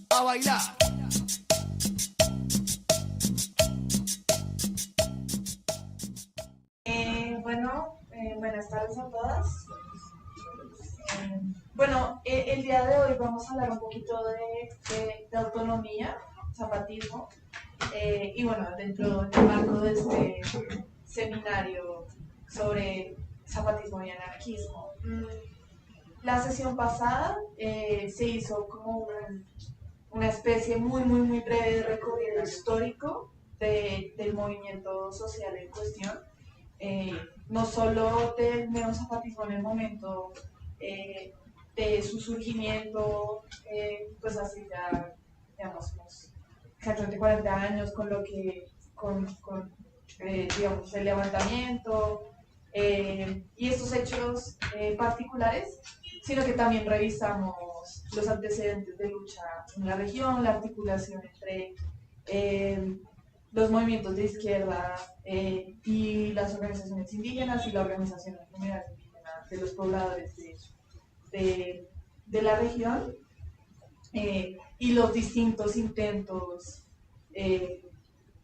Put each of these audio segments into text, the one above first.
A bailar. Buenas tardes a todas. El día de hoy vamos a hablar un poquito de autonomía, zapatismo, y bueno, dentro del marco de este seminario sobre zapatismo y anarquismo. La sesión pasada se hizo como una especie muy breve de recorrido histórico del movimiento social en cuestión, no solo del neozapatismo en el momento de su surgimiento, pues hace ya, digamos, unos exactamente 40 años, digamos, el levantamiento y estos hechos particulares, sino que también revisamos los antecedentes de lucha en la región, la articulación entre los movimientos de izquierda y las organizaciones indígenas y la organización en general indígena de los pobladores de la región, y los distintos intentos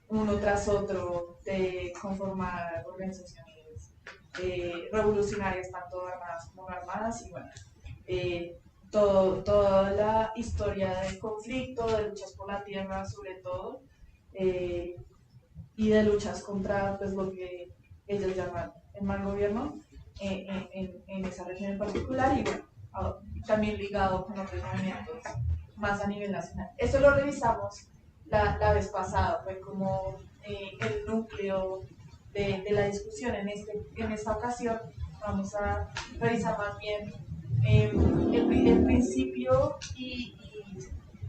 uno tras otro de conformar organizaciones revolucionarias, tanto armadas como no armadas, y bueno, toda la historia del conflicto, de luchas por la tierra sobre todo, y de luchas contra pues, lo que ellos llaman el mal gobierno en esa región en particular, y bueno, también ligado con otros movimientos más a nivel nacional. Eso lo revisamos la vez pasada, fue como el núcleo de la discusión. En esta ocasión vamos a revisar más bien el principio y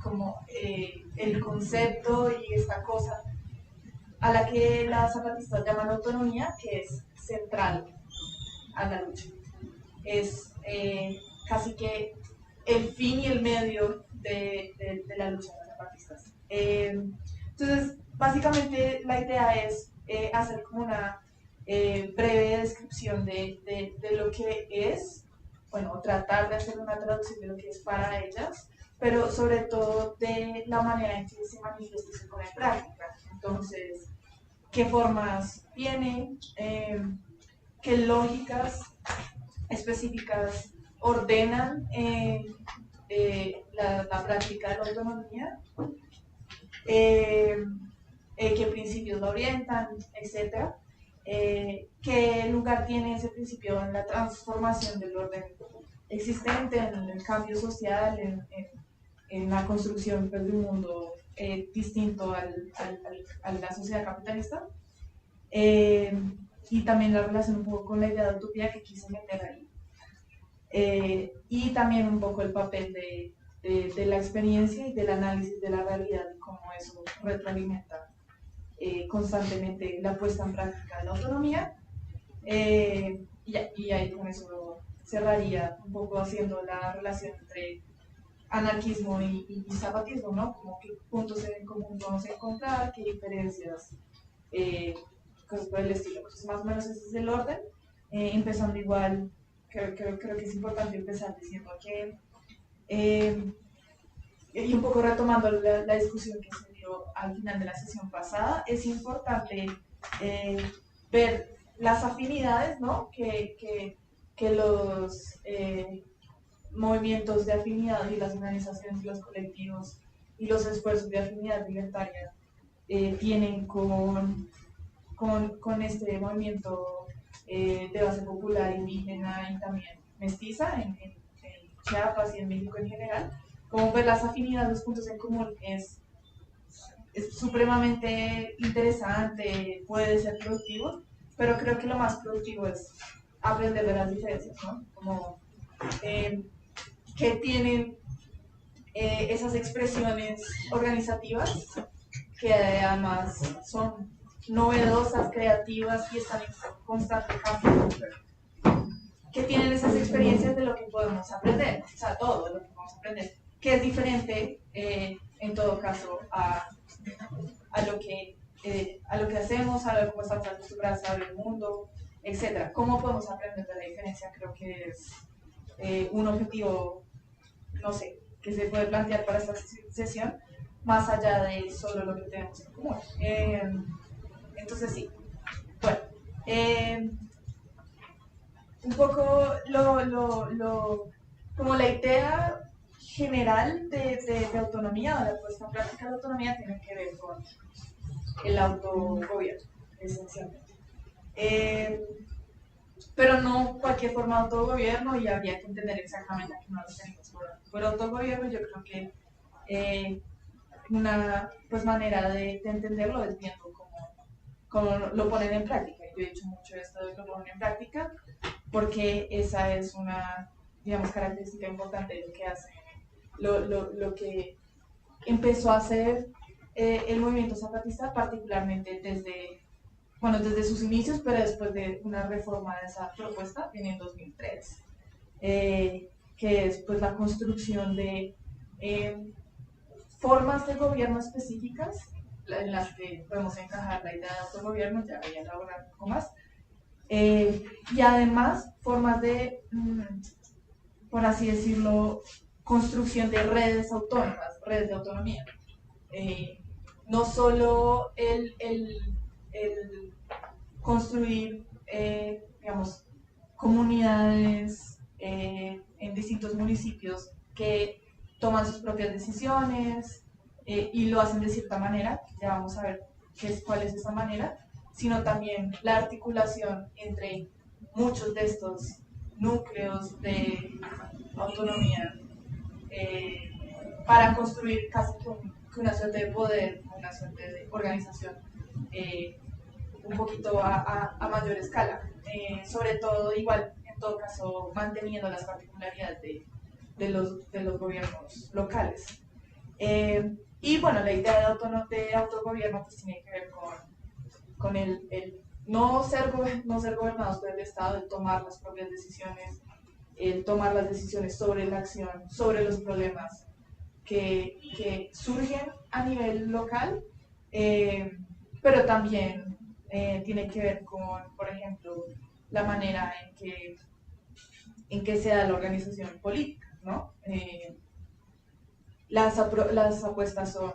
como el concepto y esta cosa a la que las zapatistas llaman autonomía, que es central a la lucha. Es casi que el fin y el medio de la lucha de las zapatistas. Entonces, básicamente la idea es hacer como una breve descripción de lo que es, bueno, tratar de hacer una traducción de lo que es para ellas, pero sobre todo de la manera en que se manifiesta y se pone en práctica. Entonces, qué formas tiene, qué lógicas específicas ordenan la práctica de la autonomía, qué principios la orientan, etc. Qué lugar tiene ese principio en la transformación del orden existente, en el cambio social, en la construcción pues, de un mundo distinto a la sociedad capitalista, y también la relación un poco con la idea de utopía que quise meter ahí, y también un poco el papel de la experiencia y del análisis de la realidad y cómo eso retroalimenta constantemente la puesta en práctica de la autonomía, y ahí con eso cerraría un poco haciendo la relación entre anarquismo y zapatismo, ¿no? Como qué puntos en común vamos a encontrar, qué diferencias, cosas por el estilo. Pues más o menos ese es el orden. Empezando igual, creo que es importante empezar diciendo que, y un poco retomando la discusión que se dio al final de la sesión pasada, es importante ver las afinidades, ¿no? Que los movimientos de afinidad y las organizaciones y los colectivos y los esfuerzos de afinidad libertaria tienen con este movimiento de base popular, indígena y también mestiza en Chiapas y en México en general. Como ver las afinidades, los puntos en común es supremamente interesante, puede ser productivo, pero creo que lo más productivo es aprender de las diferencias, ¿no? Como que tienen esas expresiones organizativas que además son novedosas, creativas y están en constante cambio, que tienen esas experiencias de lo que podemos aprender, o sea, todo lo que podemos aprender, que es diferente en todo caso a lo que hacemos, a lo que estamos acostumbrados a ver el mundo, etc. ¿Cómo podemos aprender de la diferencia? Creo que es un objetivo, no sé, que se puede plantear para esta sesión, más allá de solo lo que tenemos en común. Entonces sí, bueno, un poco como la idea general de autonomía, o la puesta en práctica de la autonomía, tiene que ver con el autogobierno, esencialmente. Pero no cualquier forma de autogobierno, y habría que entender exactamente a qué nos referimos por autogobierno. Yo creo que una pues, manera de entenderlo es viendo cómo lo ponen en práctica. Yo he dicho mucho esto de que lo ponen en práctica porque esa es una, digamos, característica importante de lo que hace, lo que empezó a hacer el movimiento zapatista, particularmente desde sus inicios, pero después de una reforma de esa propuesta en el 2003, que es pues la construcción de formas de gobierno específicas en las que podemos encajar la idea de autogobierno, ya voy a elaborar un poco más, y además formas de, por así decirlo, construcción de redes autónomas, redes de autonomía. No solo el construir, digamos, comunidades en distintos municipios que toman sus propias decisiones y lo hacen de cierta manera, ya vamos a ver cuál es esa manera, sino también la articulación entre muchos de estos núcleos de autonomía para construir casi que una suerte de poder, una suerte de organización un poquito a mayor escala, sobre todo igual, en todo caso, manteniendo las particularidades de los gobiernos locales. Y bueno, la idea de autogobierno pues tiene que ver con el no ser gobernados por el Estado, el tomar las propias decisiones, el tomar las decisiones sobre la acción, sobre los problemas que surgen a nivel local, pero también tiene que ver con, por ejemplo, la manera en que se da la organización política, ¿no? Las apuestas son,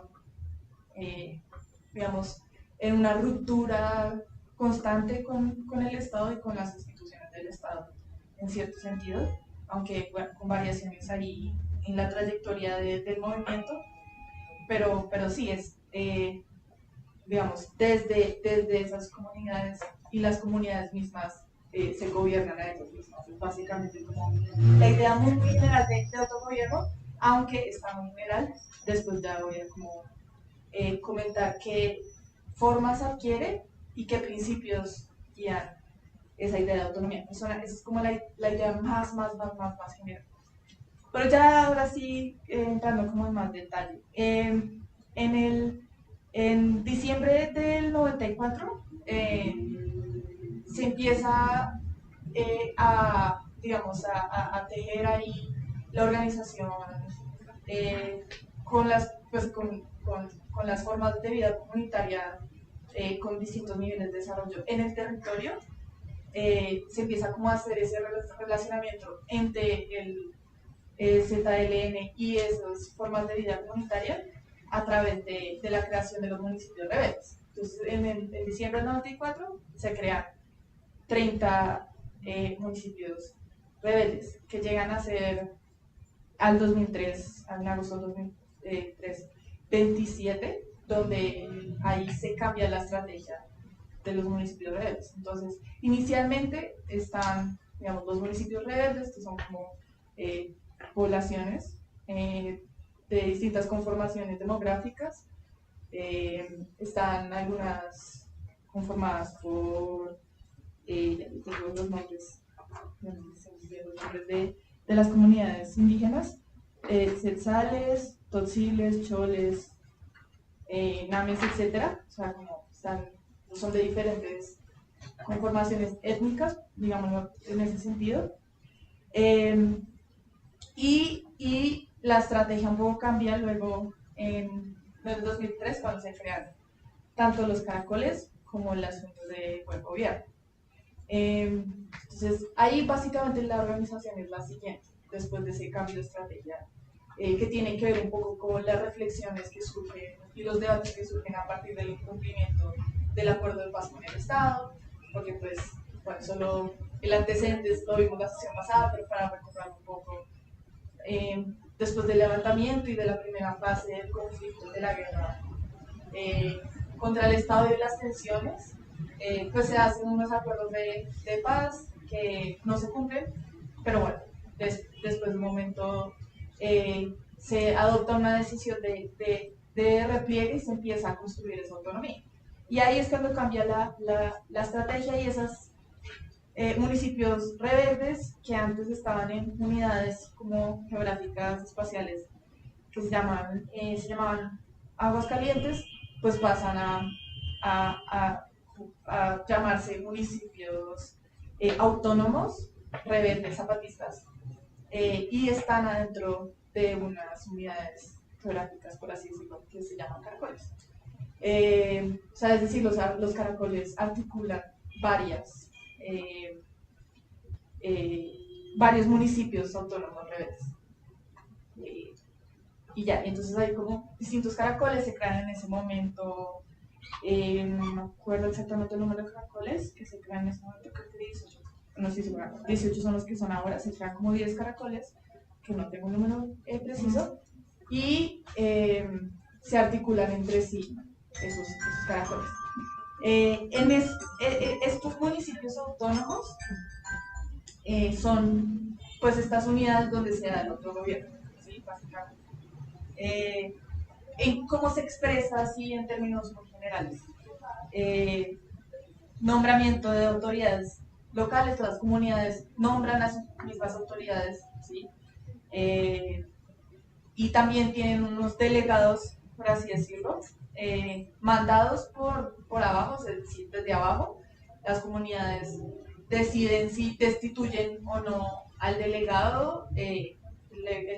digamos, en una ruptura constante con el Estado y con las instituciones del Estado, en cierto sentido, aunque bueno, con variaciones ahí en la trayectoria del movimiento, pero sí es, digamos, desde esas comunidades y las comunidades mismas se gobiernan a ellos mismos. Es básicamente como la idea muy, muy general de autogobierno, aunque está muy general. Después ya voy a como, comentar qué formas adquiere y qué principios guían esa idea de autonomía. Esa es como la idea más general. Pero ya ahora sí, entrando como en más detalle. En diciembre del 94 se empieza digamos, a tejer ahí la organización pues, con las formas de vida comunitaria con distintos niveles de desarrollo en el territorio. Se empieza como a hacer ese relacionamiento entre el ZLN y esas formas de vida comunitaria a través de la creación de los municipios rebeldes. Entonces, en diciembre del 94 se crean 30 municipios rebeldes que llegan a ser al 2003, en agosto del 2003, 27, donde ahí se cambia la estrategia de los municipios rebeldes. Entonces, inicialmente están, digamos, los municipios rebeldes, que son como poblaciones de distintas conformaciones demográficas. Están algunas conformadas por los nombres de las comunidades indígenas, Tzetzales, Totziles, Choles, Names, etc. O sea, como son de diferentes conformaciones étnicas, digamos, en ese sentido. Y la estrategia un poco cambia luego en el 2003, cuando se crean tanto los caracoles como el asunto de buen gobierno. Entonces, ahí básicamente la organización es la siguiente. después de ese cambio de estrategia, que tiene que ver un poco con las reflexiones que surgen y los debates que surgen a partir del incumplimiento del acuerdo de paz con el Estado, porque pues, bueno, solo el antecedente lo vimos la sesión pasada, pero para recordar un poco, después del levantamiento y de la primera fase del conflicto de la guerra contra el Estado y las tensiones, pues se hacen unos acuerdos de paz que no se cumplen, pero bueno, después de un momento se adopta una decisión de repliegue y se empieza a construir esa autonomía. Y ahí es cuando cambia la estrategia y esos municipios rebeldes que antes estaban en unidades como geográficas espaciales que se llamaban Aguascalientes, pues pasan a llamarse municipios autónomos, rebeldes, zapatistas, y están adentro de unas unidades geográficas, por así decirlo, que se llaman caracoles. O sea, es decir, los caracoles articulan varios municipios autónomos rebeldes. Y ya, entonces hay como distintos caracoles, se crean en ese momento, no me acuerdo exactamente el número de caracoles que se crean en ese momento, creo que 18, no estoy segura, 18 son los que son ahora, se crean como 10 caracoles, que no tengo un número preciso, y se articulan entre sí esos caracoles. Estos municipios autónomos son pues estas unidades donde se da el otro gobierno, ¿sí? Básicamente. ¿Cómo se expresa así en términos muy generales? Nombramiento de autoridades locales, todas las comunidades nombran a sus mismas autoridades, ¿sí? Y también tienen unos delegados, por así decirlo, mandados por abajo, es decir, desde abajo. Las comunidades deciden si destituyen o no al delegado, el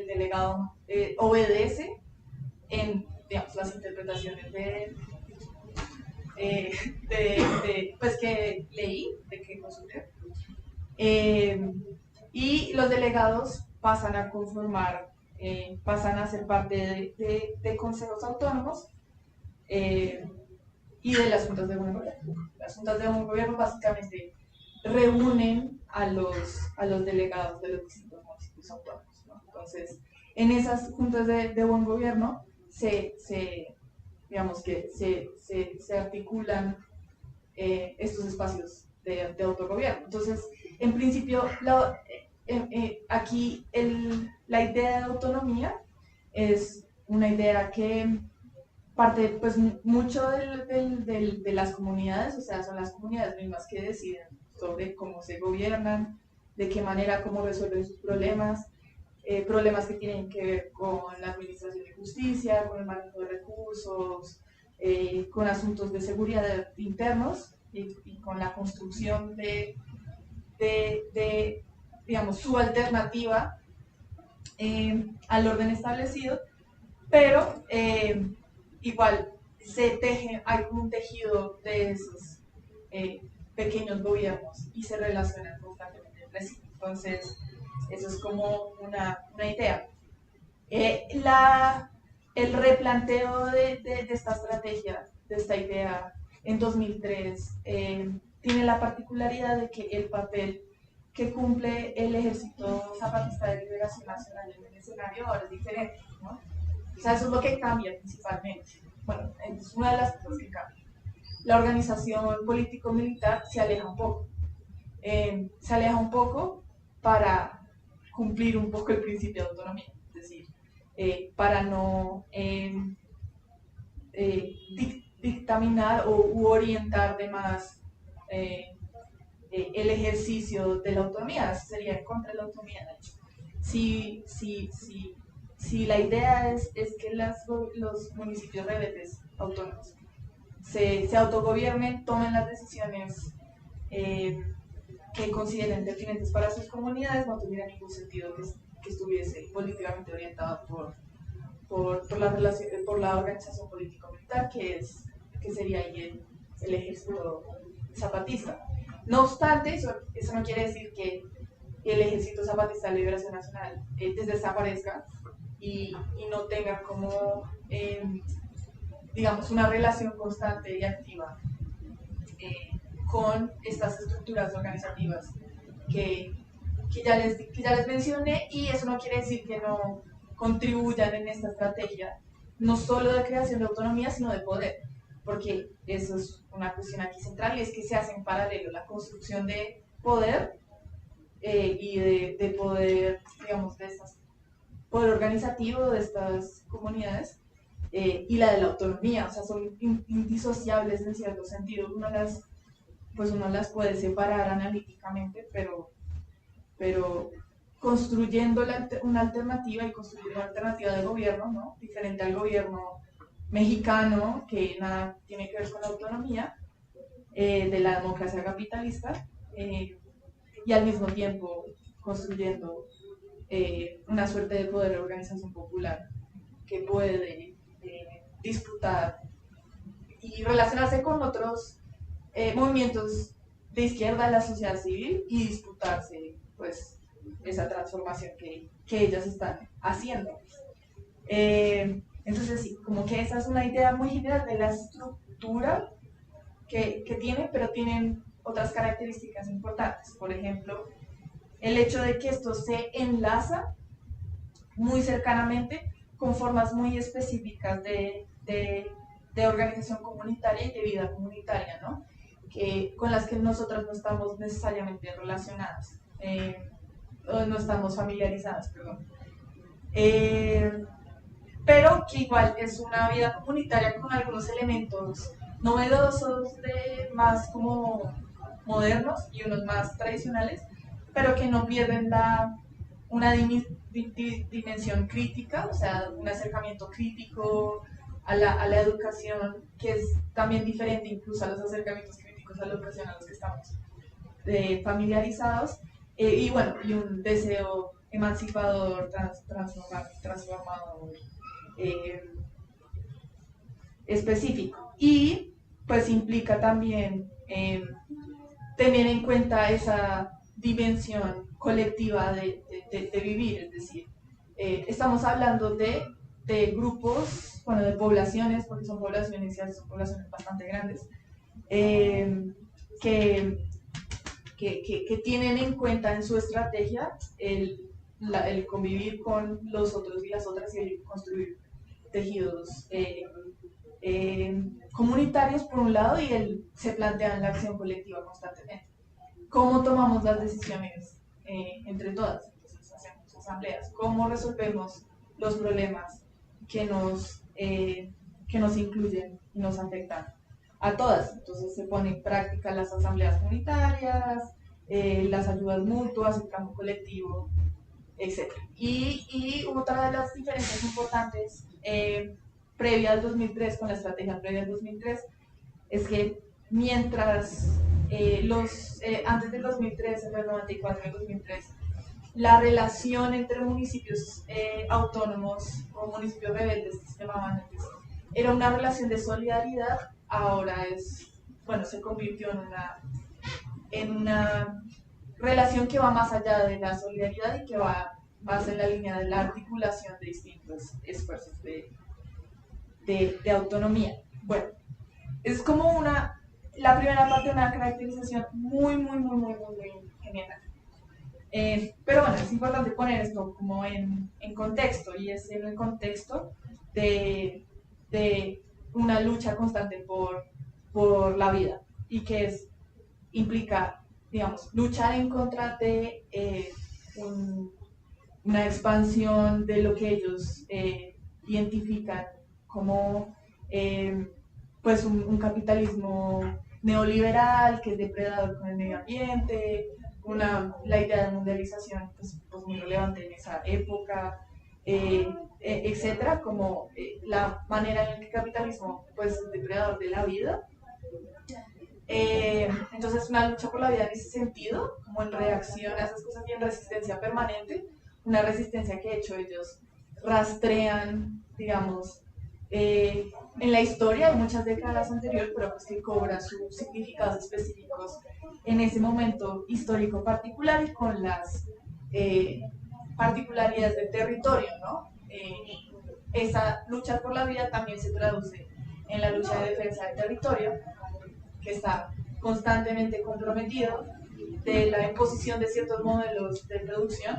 delegado obedece en, digamos, las interpretaciones pues que leí, de que consulté. Y los delegados pasan a conformar, pasan a ser parte de consejos autónomos y de las juntas de buen gobierno. Las juntas de buen gobierno básicamente reúnen a los delegados de los distintos municipios autónomos, ¿no? Entonces, en esas juntas de buen gobierno digamos que se articulan estos espacios de autogobierno. Entonces, en principio, aquí la idea de autonomía es una idea que parte pues mucho de las comunidades, o sea, son las comunidades mismas que deciden sobre cómo se gobiernan, de qué manera, cómo resuelven sus problemas, problemas que tienen que ver con la administración de justicia, con el manejo de recursos, con asuntos de seguridad internos y con la construcción de digamos, su alternativa al orden establecido, pero igual hay un tejido de esos pequeños gobiernos y se relacionan constantemente entre sí. Entonces, eso es como una idea. El replanteo de esta estrategia, de esta idea en 2003, tiene la particularidad de que el papel que cumple el Ejército Zapatista de Liberación Nacional en el escenario ahora es diferente, ¿no? O sea, eso es lo que cambia principalmente. Bueno, es una de las cosas que cambia. La organización político-militar se aleja un poco. Para cumplir un poco el principio de autonomía, es decir, para no dictaminar u orientar de más el ejercicio de la autonomía, sería en contra de la autonomía, de hecho. Si la idea es que los municipios rebeldes autónomos se autogobiernen, tomen las decisiones que consideren pertinentes para sus comunidades, no tuviera ningún sentido que estuviese políticamente orientado por la organización político-militar, que sería ahí el ejército zapatista. No obstante, eso no quiere decir que el Ejército Zapatista de Liberación Nacional desaparezca y no tenga como, digamos, una relación constante y activa con estas estructuras organizativas que ya les mencioné, y eso no quiere decir que no contribuyan en esta estrategia, no solo de creación de autonomía, sino de poder, porque eso es una cuestión aquí central, y es que se hace en paralelo la construcción de poder y de poder, digamos, de estas poder organizativo de estas comunidades y la de la autonomía, o sea, son indisociables en cierto sentido. Uno las puede separar analíticamente, pero construyendo una alternativa y construyendo una alternativa de gobierno, ¿no? Diferente al gobierno mexicano, que nada tiene que ver con la autonomía, de la democracia capitalista, y al mismo tiempo construyendo una suerte de poder de organización popular que puede disputar y relacionarse con otros movimientos de izquierda de la sociedad civil y disputarse pues esa transformación que ellas están haciendo. Entonces sí, como que esa es una idea muy general de la estructura que tiene, pero tienen otras características importantes. Por ejemplo, el hecho de que esto se enlaza muy cercanamente con formas muy específicas de organización comunitaria y de vida comunitaria, ¿no? Con las que nosotras no estamos necesariamente relacionadas, o no estamos familiarizadas, perdón. Pero que igual es una vida comunitaria con algunos elementos novedosos, más como modernos y unos más tradicionales, pero que no pierden una dimensión crítica, o sea, un acercamiento crítico a la educación, que es también diferente incluso a los acercamientos críticos a la educación a los que estamos familiarizados, y bueno, y un deseo emancipador, transformador, específico. Y pues implica también tener en cuenta esa dimensión colectiva de vivir, es decir, estamos hablando de grupos, bueno, de poblaciones, porque son poblaciones bastante grandes, que tienen en cuenta en su estrategia el convivir con los otros y las otras y el construir tejidos comunitarios por un lado, y se plantea la acción colectiva constantemente. ¿Cómo tomamos las decisiones entre todas? Entonces hacemos asambleas. ¿Cómo resolvemos los problemas que nos incluyen y nos afectan a todas? Entonces se ponen en práctica las asambleas comunitarias, las ayudas mutuas, el campo colectivo, etc. Y otra de las diferencias importantes previa al 2003, con la estrategia previa al 2003, es que mientras antes del 2003, entre el 94 y el 2003, la relación entre municipios autónomos o municipios rebeldes, que se llamaban antes, era una relación de solidaridad, ahora se convirtió en una relación que va más allá de la solidaridad y que va más en la línea de la articulación de distintos esfuerzos de autonomía. Bueno, es como la primera parte de una caracterización muy, muy, muy, muy, muy, muy general. Pero bueno, es importante poner esto como en contexto, y es en el contexto de una lucha constante por la vida, y que implica, digamos, luchar en contra de una expansión de lo que ellos identifican como pues un capitalismo neoliberal que es depredador con el medio ambiente, la idea de mundialización pues muy relevante en esa época, etcétera, como la manera en la que el capitalismo pues es depredador de la vida. Entonces una lucha por la vida en ese sentido, como en reacción a esas cosas y en resistencia permanente, una resistencia que de hecho ellos rastrean, digamos, en la historia de muchas décadas anteriores, pero pues que cobra sus significados específicos en ese momento histórico particular y con las eh, particularidades del territorio, ¿no? Esa lucha por la vida también se traduce en la lucha de defensa del territorio, que está constantemente comprometido, de la imposición de ciertos modelos de producción,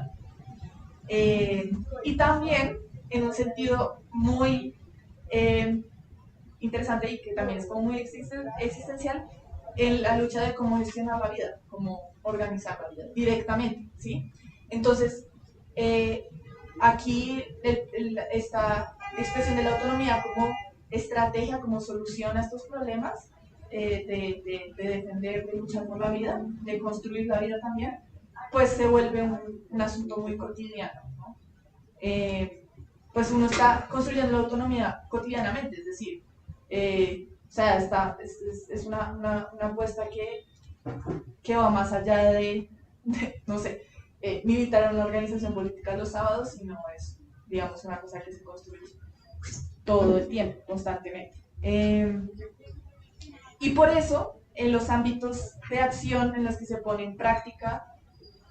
y también en un sentido muy eh, interesante y que también es como muy existencial, en la lucha de cómo gestionar la vida, cómo organizar la vida directamente, ¿sí? Entonces, aquí esta expresión de la autonomía como estrategia, como solución a estos problemas, de defender, de luchar por la vida, de construir la vida también, pues se vuelve un asunto muy cotidiano, ¿no? Pues uno está construyendo la autonomía cotidianamente, es decir, o sea, es una apuesta que va más allá de no sé, militar en una organización política los sábados, sino es, digamos, una cosa que se construye todo el tiempo, constantemente. Y por eso, en los ámbitos de acción en los que se pone en práctica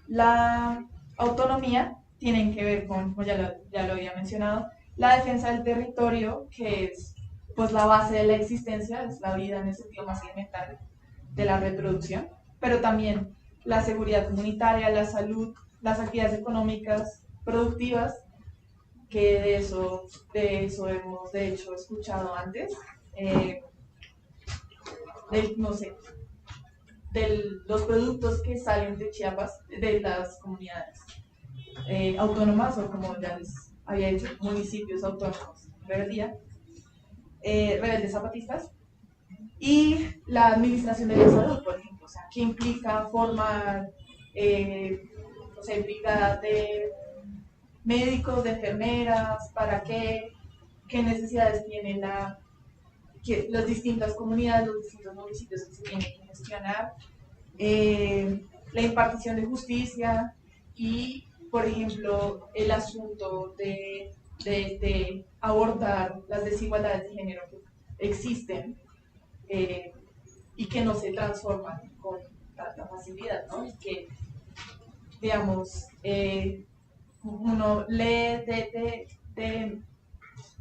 la autonomía, tienen que ver con, como ya lo había mencionado, la defensa del territorio, que es pues la base de la existencia, es la vida en el sentido más elemental de la reproducción, pero también la seguridad comunitaria, la salud, las actividades económicas, productivas, que de eso hemos de hecho escuchado antes, no sé, de los productos que salen de Chiapas, de las comunidades autónomas, o como ya les había dicho, municipios autónomos, rebeldes zapatistas, y la administración de la salud, por ejemplo, o sea, que implica formar, no sé, brigadas de médicos, de enfermeras, para qué necesidades tienen las distintas comunidades, los distintos municipios que se tienen que gestionar, la impartición de justicia y, por ejemplo, el asunto de abordar las desigualdades de género que existen, y que no se transforman con tanta facilidad, ¿no? Y que, digamos, uno lee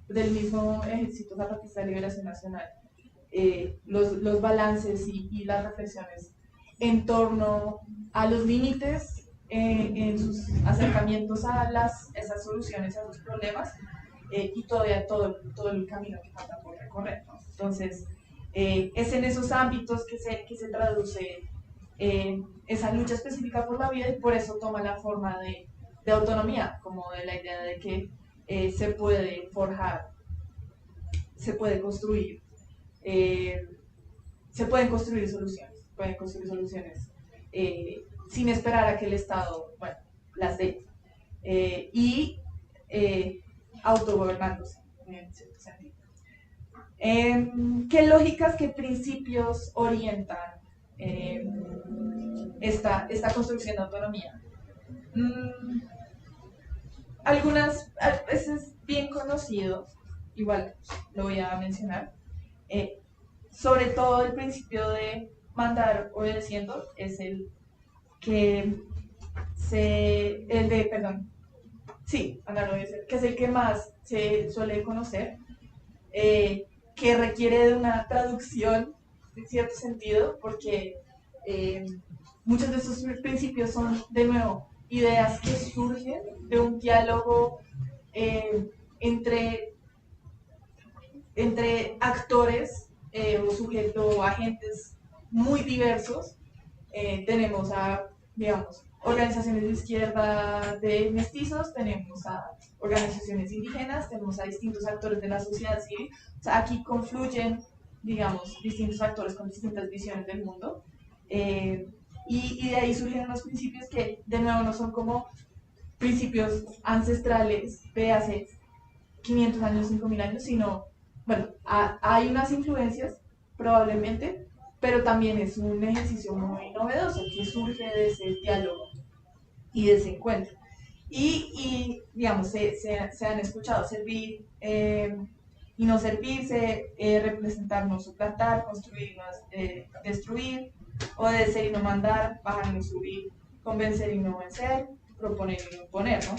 del mismo Ejército Zapatista de Liberación Nacional los balances y las reflexiones en torno a los límites en sus acercamientos a esas soluciones a los problemas, y todavía todo el camino que falta por recorrer, ¿no? Entonces, es en esos ámbitos que se traduce esa lucha específica por la vida, y por eso toma la forma de autonomía, como de la idea de que se puede forjar, se puede construir, se pueden construir soluciones sin esperar a que el Estado, bueno, las dé, y autogobernándose, en cierto sentido. ¿Qué lógicas, qué principios orientan esta construcción de autonomía? Algunas, veces bien conocido, igual lo voy a mencionar, sobre todo el principio de mandar obedeciendo, es el que mandar obedeciendo, que es el que más se suele conocer, que requiere de una traducción en cierto sentido, porque muchos de esos principios son, de nuevo, ideas que surgen de un diálogo entre actores o sujetos o agentes muy diversos. Tenemos a, digamos, organizaciones de izquierda de mestizos, tenemos a organizaciones indígenas, tenemos a distintos actores de la sociedad civil. O sea, aquí confluyen, digamos, distintos actores con distintas visiones del mundo. Y de ahí surgen unos principios que, de nuevo, no son como principios ancestrales de hace 500 años, 5000 años, sino, bueno, hay unas influencias, probablemente, pero también es un ejercicio muy novedoso que surge de ese diálogo y de ese encuentro. Y digamos, se han escuchado servir y no servirse, representar, no suplantar, construir, no destruir, obedecer y no mandar, bajar y no subir, convencer y no vencer, proponer y no imponer, ¿no?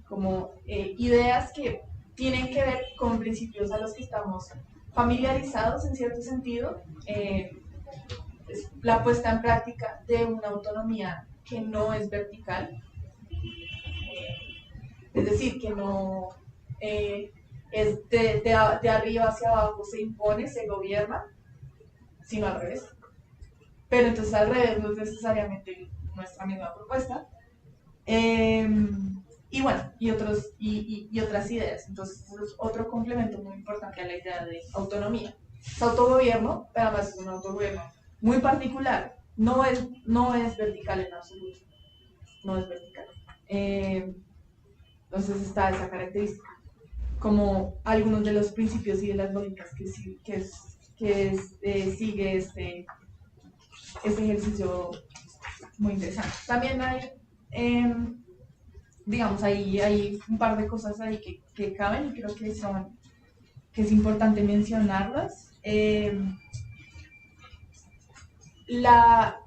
Como ideas que tienen que ver con principios a los que estamos familiarizados en cierto sentido, la puesta en práctica de una autonomía que no es vertical, es decir, que no es de arriba hacia abajo, se impone, se gobierna, sino al revés. Pero entonces al revés no es necesariamente nuestra misma propuesta. Y bueno, y otras ideas. Entonces, es otro complemento muy importante a la idea de autonomía. Es autogobierno, pero además es un autogobierno muy particular. No es vertical en absoluto. No es vertical. Entonces está esa característica. Como algunos de los principios y de las lógicas que sigue este ejercicio muy interesante. También hay, digamos, hay un par de cosas ahí que caben y creo que es importante mencionarlas. La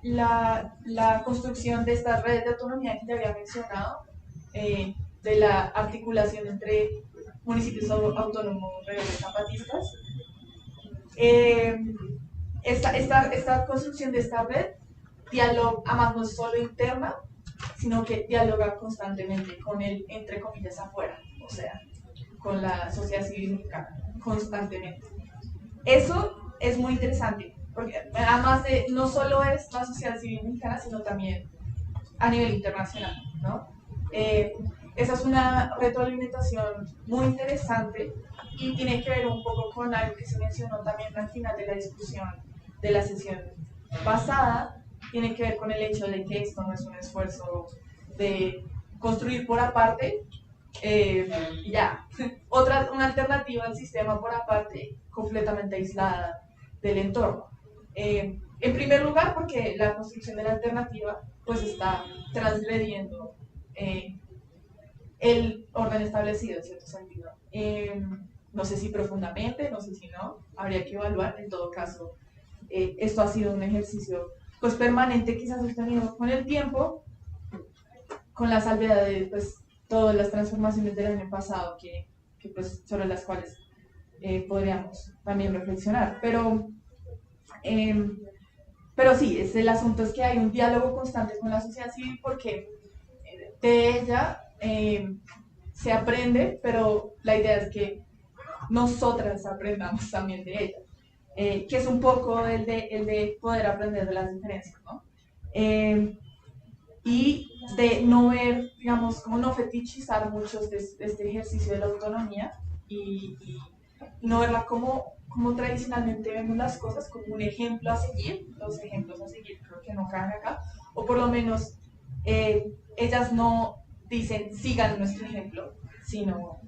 construcción de estas redes de autonomía que ya había mencionado, de la articulación entre municipios autónomos rebeldes zapatistas, esta construcción de esta red dialoga, además no es solo interna, sino que dialoga constantemente con el, entre comillas, afuera, o sea, con la sociedad civil mexicana, constantemente. Eso es muy interesante, porque además de, no solo es la sociedad civil mexicana, sino también a nivel internacional, ¿no? Esa es una retroalimentación muy interesante y tiene que ver un poco con algo que se mencionó también al final de la discusión de la sesión pasada, tiene que ver con el hecho de que esto no es un esfuerzo de construir por aparte, ya, una alternativa al sistema por aparte completamente aislada del entorno. En primer lugar, porque la construcción de la alternativa pues está transgrediendo el orden establecido en cierto sentido. No sé si profundamente, no sé si no, habría que evaluar. En todo caso, esto ha sido un ejercicio pues permanente que se ha sostenido con el tiempo, con la salvedad de pues, todas las transformaciones del año pasado pues, sobre las cuales podríamos también reflexionar. Pero sí, el asunto es que hay un diálogo constante con la sociedad civil porque de ella se aprende, pero la idea es que nosotras aprendamos también de ella, que es un poco el de poder aprender de las diferencias, ¿no? Y de no ver, digamos, como no fetichizar mucho este ejercicio de la autonomía y no verla como tradicionalmente vemos las cosas, como un ejemplo a seguir. Los ejemplos a seguir creo que no caen acá, o por lo menos ellas no dicen sigan nuestro ejemplo, sino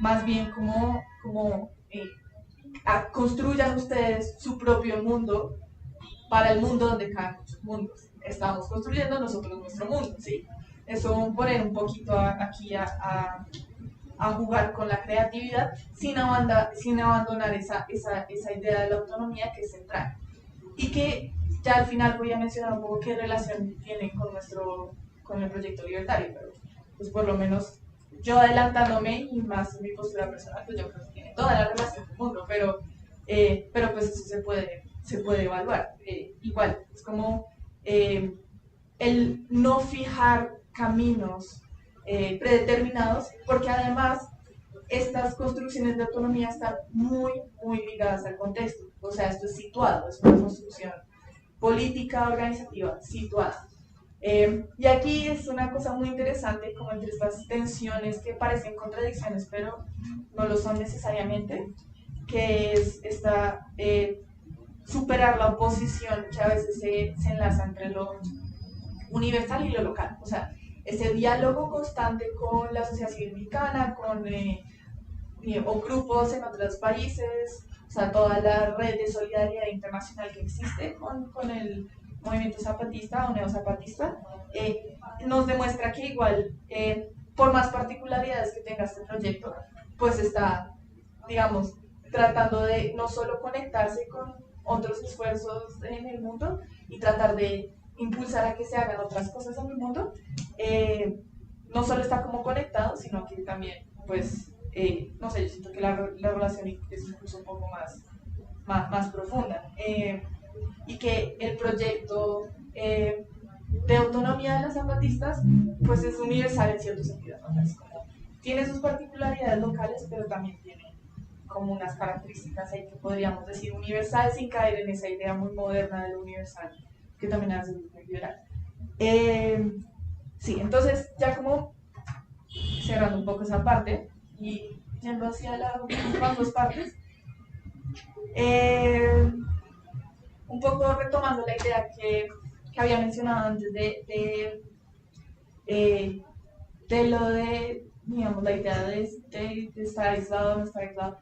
más bien como construyan ustedes su propio mundo para el mundo donde cada mundo estamos construyendo nosotros nuestro mundo, ¿sí? Eso poner un poquito aquí a jugar con la creatividad sin abandonar esa idea de la autonomía que es central y que ya al final voy a mencionar un poco qué relación tiene con el proyecto libertario, pero pues por lo menos yo adelantándome y más en mi postura personal, pues yo creo que tiene toda la relación del mundo, pero pues eso se puede evaluar. Igual, es como el no fijar caminos predeterminados, porque además estas construcciones de autonomía están muy, muy ligadas al contexto. O sea, esto es situado, es una construcción política, organizativa, situada. Y aquí es una cosa muy interesante, como entre estas tensiones que parecen contradicciones, pero no lo son necesariamente, que es superar la oposición que a veces se enlaza entre lo universal y lo local. O sea, ese diálogo constante con la sociedad civil mexicana, o grupos en otros países, o sea, toda la red de solidaridad internacional que existe con el movimiento zapatista o neozapatista, nos demuestra que igual por más particularidades que tenga este proyecto, pues está, digamos, tratando de no solo conectarse con otros esfuerzos en el mundo y tratar de impulsar a que se hagan otras cosas en el mundo, no solo está como conectado, sino que también, pues, no sé, yo siento que la relación es incluso un poco más profunda. Y que el proyecto de autonomía de los zapatistas, pues es universal en cierto sentido, ¿no? Es como, tiene sus particularidades locales, pero también tiene como unas características ahí que podríamos decir universal sin caer en esa idea muy moderna de lo universal, que también hace muy liberal. Sí, entonces ya como cerrando un poco esa parte y yendo hacia las últimas dos partes, un poco retomando la idea que había mencionado antes de lo de, digamos, la idea de estar aislado o no estar aislado.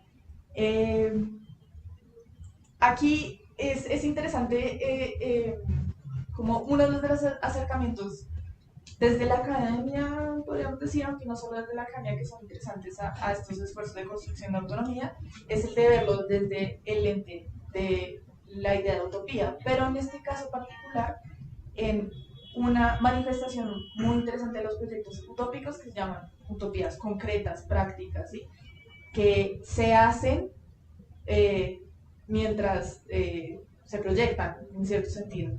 Aquí es interesante como uno de los acercamientos desde la academia, podríamos decir, aunque no solo desde la academia, que son interesantes a estos esfuerzos de construcción de autonomía, es el de verlo desde el lente de la idea de utopía, pero en este caso particular, en una manifestación muy interesante de los proyectos utópicos que se llaman utopías concretas, prácticas, ¿sí? Que se hacen mientras se proyectan, en cierto sentido.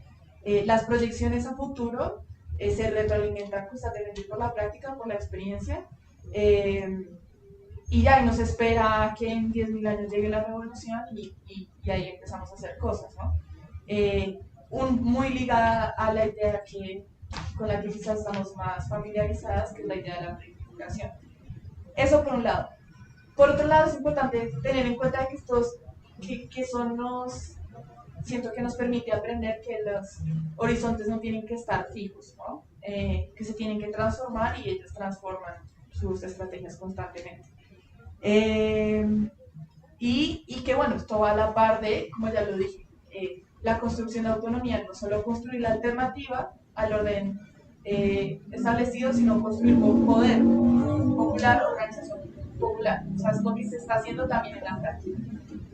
Las proyecciones a futuro se retroalimentan constantemente por la práctica, por la experiencia, y ya, y nos espera que en 10.000 años llegue la revolución y ahí empezamos a hacer cosas, ¿no? Muy ligada a la idea con la que quizás estamos más familiarizadas, que es la idea de la prefiguración. Eso por un lado. Por otro lado, es importante tener en cuenta que siento que nos permite aprender que los horizontes no tienen que estar fijos, ¿no? Que se tienen que transformar y ellos transforman sus estrategias constantemente. Y que bueno, esto va a la par de, como ya lo dije, la construcción de autonomía, no solo construir la alternativa al orden establecido, sino construir con poder popular, organización popular. O sea, es lo que se está haciendo también en la práctica,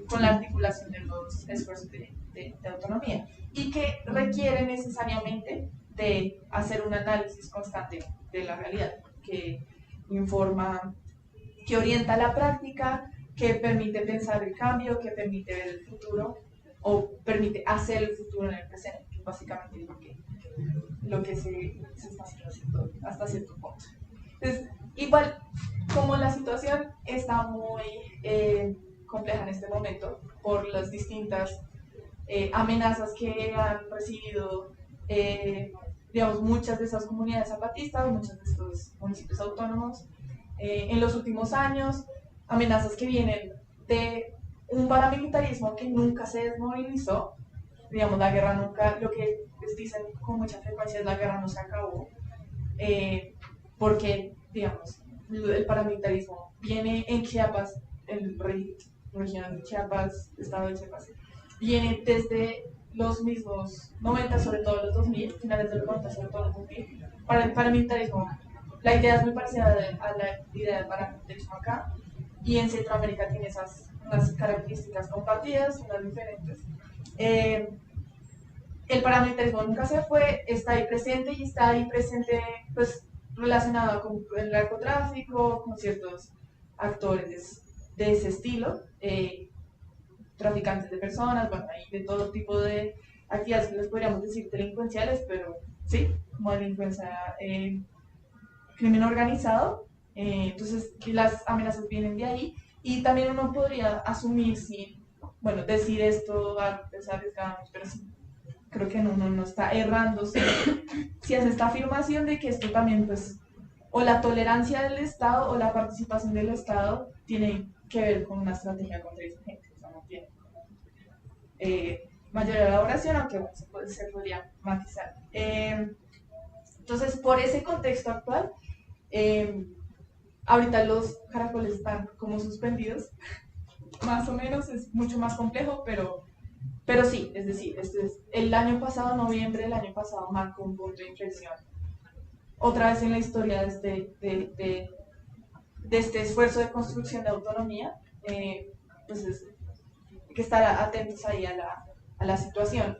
con la articulación de los esfuerzos de autonomía, y que requiere necesariamente de hacer un análisis constante de la realidad, que informa, que orienta la práctica, que permite pensar el cambio, que permite ver el futuro, o permite hacer el futuro en el presente, que básicamente es lo que se está haciendo hasta cierto punto. Entonces, igual, como la situación está muy compleja en este momento por las distintas amenazas que han recibido, digamos, muchas de esas comunidades zapatistas, muchos de estos municipios autónomos en los últimos años, amenazas que vienen de un paramilitarismo que nunca se desmovilizó. Digamos, la guerra nunca, lo que les dicen con mucha frecuencia es la guerra no se acabó, porque, digamos, el paramilitarismo viene en Chiapas, región de Chiapas, estado de Chiapas, viene desde los mismos 90, sobre todo los 2000, finales de los 90, sobre todo los 2000. Para el paramilitarismo, la idea es muy parecida a la idea del paramilitarismo acá, y en Centroamérica tiene unas características compartidas, unas diferentes. El paramilitarismo nunca se fue, está ahí presente, y está ahí presente pues relacionado con el narcotráfico, con ciertos actores de ese estilo, traficantes de personas, bueno, hay de todo tipo de actividades que les podríamos decir delincuenciales, pero sí, como delincuencia, crimen organizado. Entonces las amenazas vienen de ahí, y también uno podría asumir bueno, decir esto a pesar de pero sí, creo que uno no está errando si hace esta afirmación de que esto también, pues, o la tolerancia del Estado o la participación del Estado tiene que ver con una estrategia contra esa gente. O sea, no tiene mayor elaboración, aunque bueno, se podría matizar. Entonces, por ese contexto actual, ahorita los caracoles están como suspendidos, más o menos, es mucho más complejo, pero sí, es decir, el año pasado, noviembre del año pasado, marcó un punto de inflexión, otra vez en la historia de este esfuerzo de construcción de autonomía, pues hay que estar atentos ahí a la situación.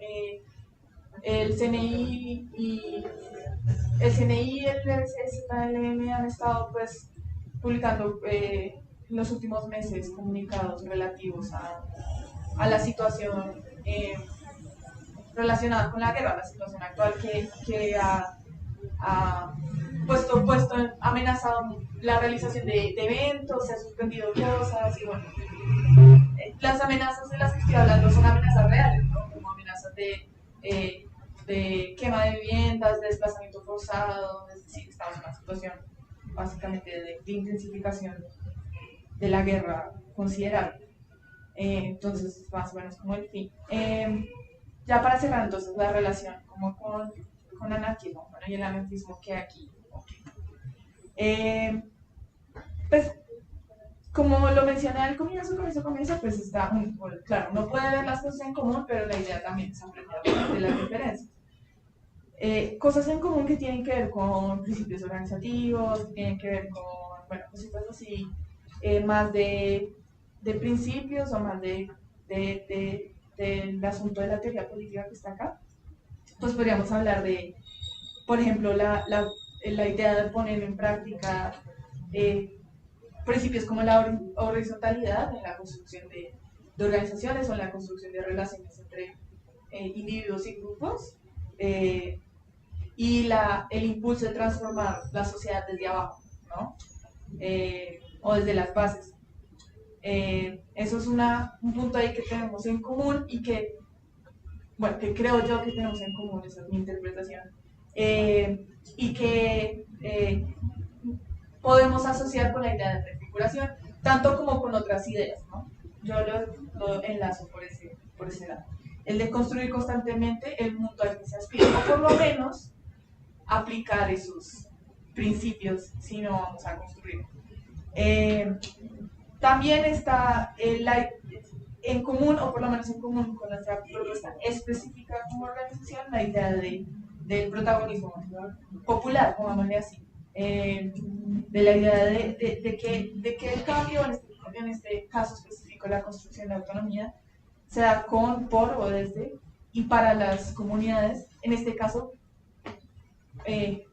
El CNI y el CSLM han estado pues publicando en los últimos meses comunicados relativos a la situación relacionada con la guerra, la situación actual que ha amenazado la realización de eventos, se ha suspendido cosas y bueno, las amenazas de las que estoy hablando son amenazas reales, ¿no? Como amenazas de quema de viviendas, de desplazamiento forzado, es decir, estamos en una situación básicamente de intensificación de la guerra considerable. Entonces, más o menos como el fin. Ya para cerrar entonces la relación como con anarquismo, bueno, y el anarquismo que hay aquí. Pues, como lo mencioné al comienzo, pues está, bueno, claro, uno puede ver las cosas en común, pero la idea también es aprender de las diferencias. Cosas en común que tienen que ver con principios organizativos, que tienen que ver con, bueno, cositas así, más de principios o más del asunto de la teoría política que está acá. Pues podríamos hablar de, por ejemplo, la idea de poner en práctica principios como la horizontalidad en la construcción de organizaciones o en la construcción de relaciones entre individuos y grupos, y el impulso de transformar la sociedad desde abajo, ¿no? O desde las bases. Eso es un punto ahí que tenemos en común y que, bueno, que creo yo que tenemos en común, esa es mi interpretación, y que podemos asociar con la idea de prefiguración, tanto como con otras ideas, ¿no? Yo lo enlazo por ese lado. El de construir constantemente el mundo al que se aspira, o por lo menos aplicar esos principios si no vamos a construir. También está en común, o por lo menos en común con nuestra propuesta específica como organización, la idea del protagonismo popular, pongámosle así. De la idea de que el cambio, en este caso específico, la construcción de autonomía, se da con, por o desde y para las comunidades, en este caso,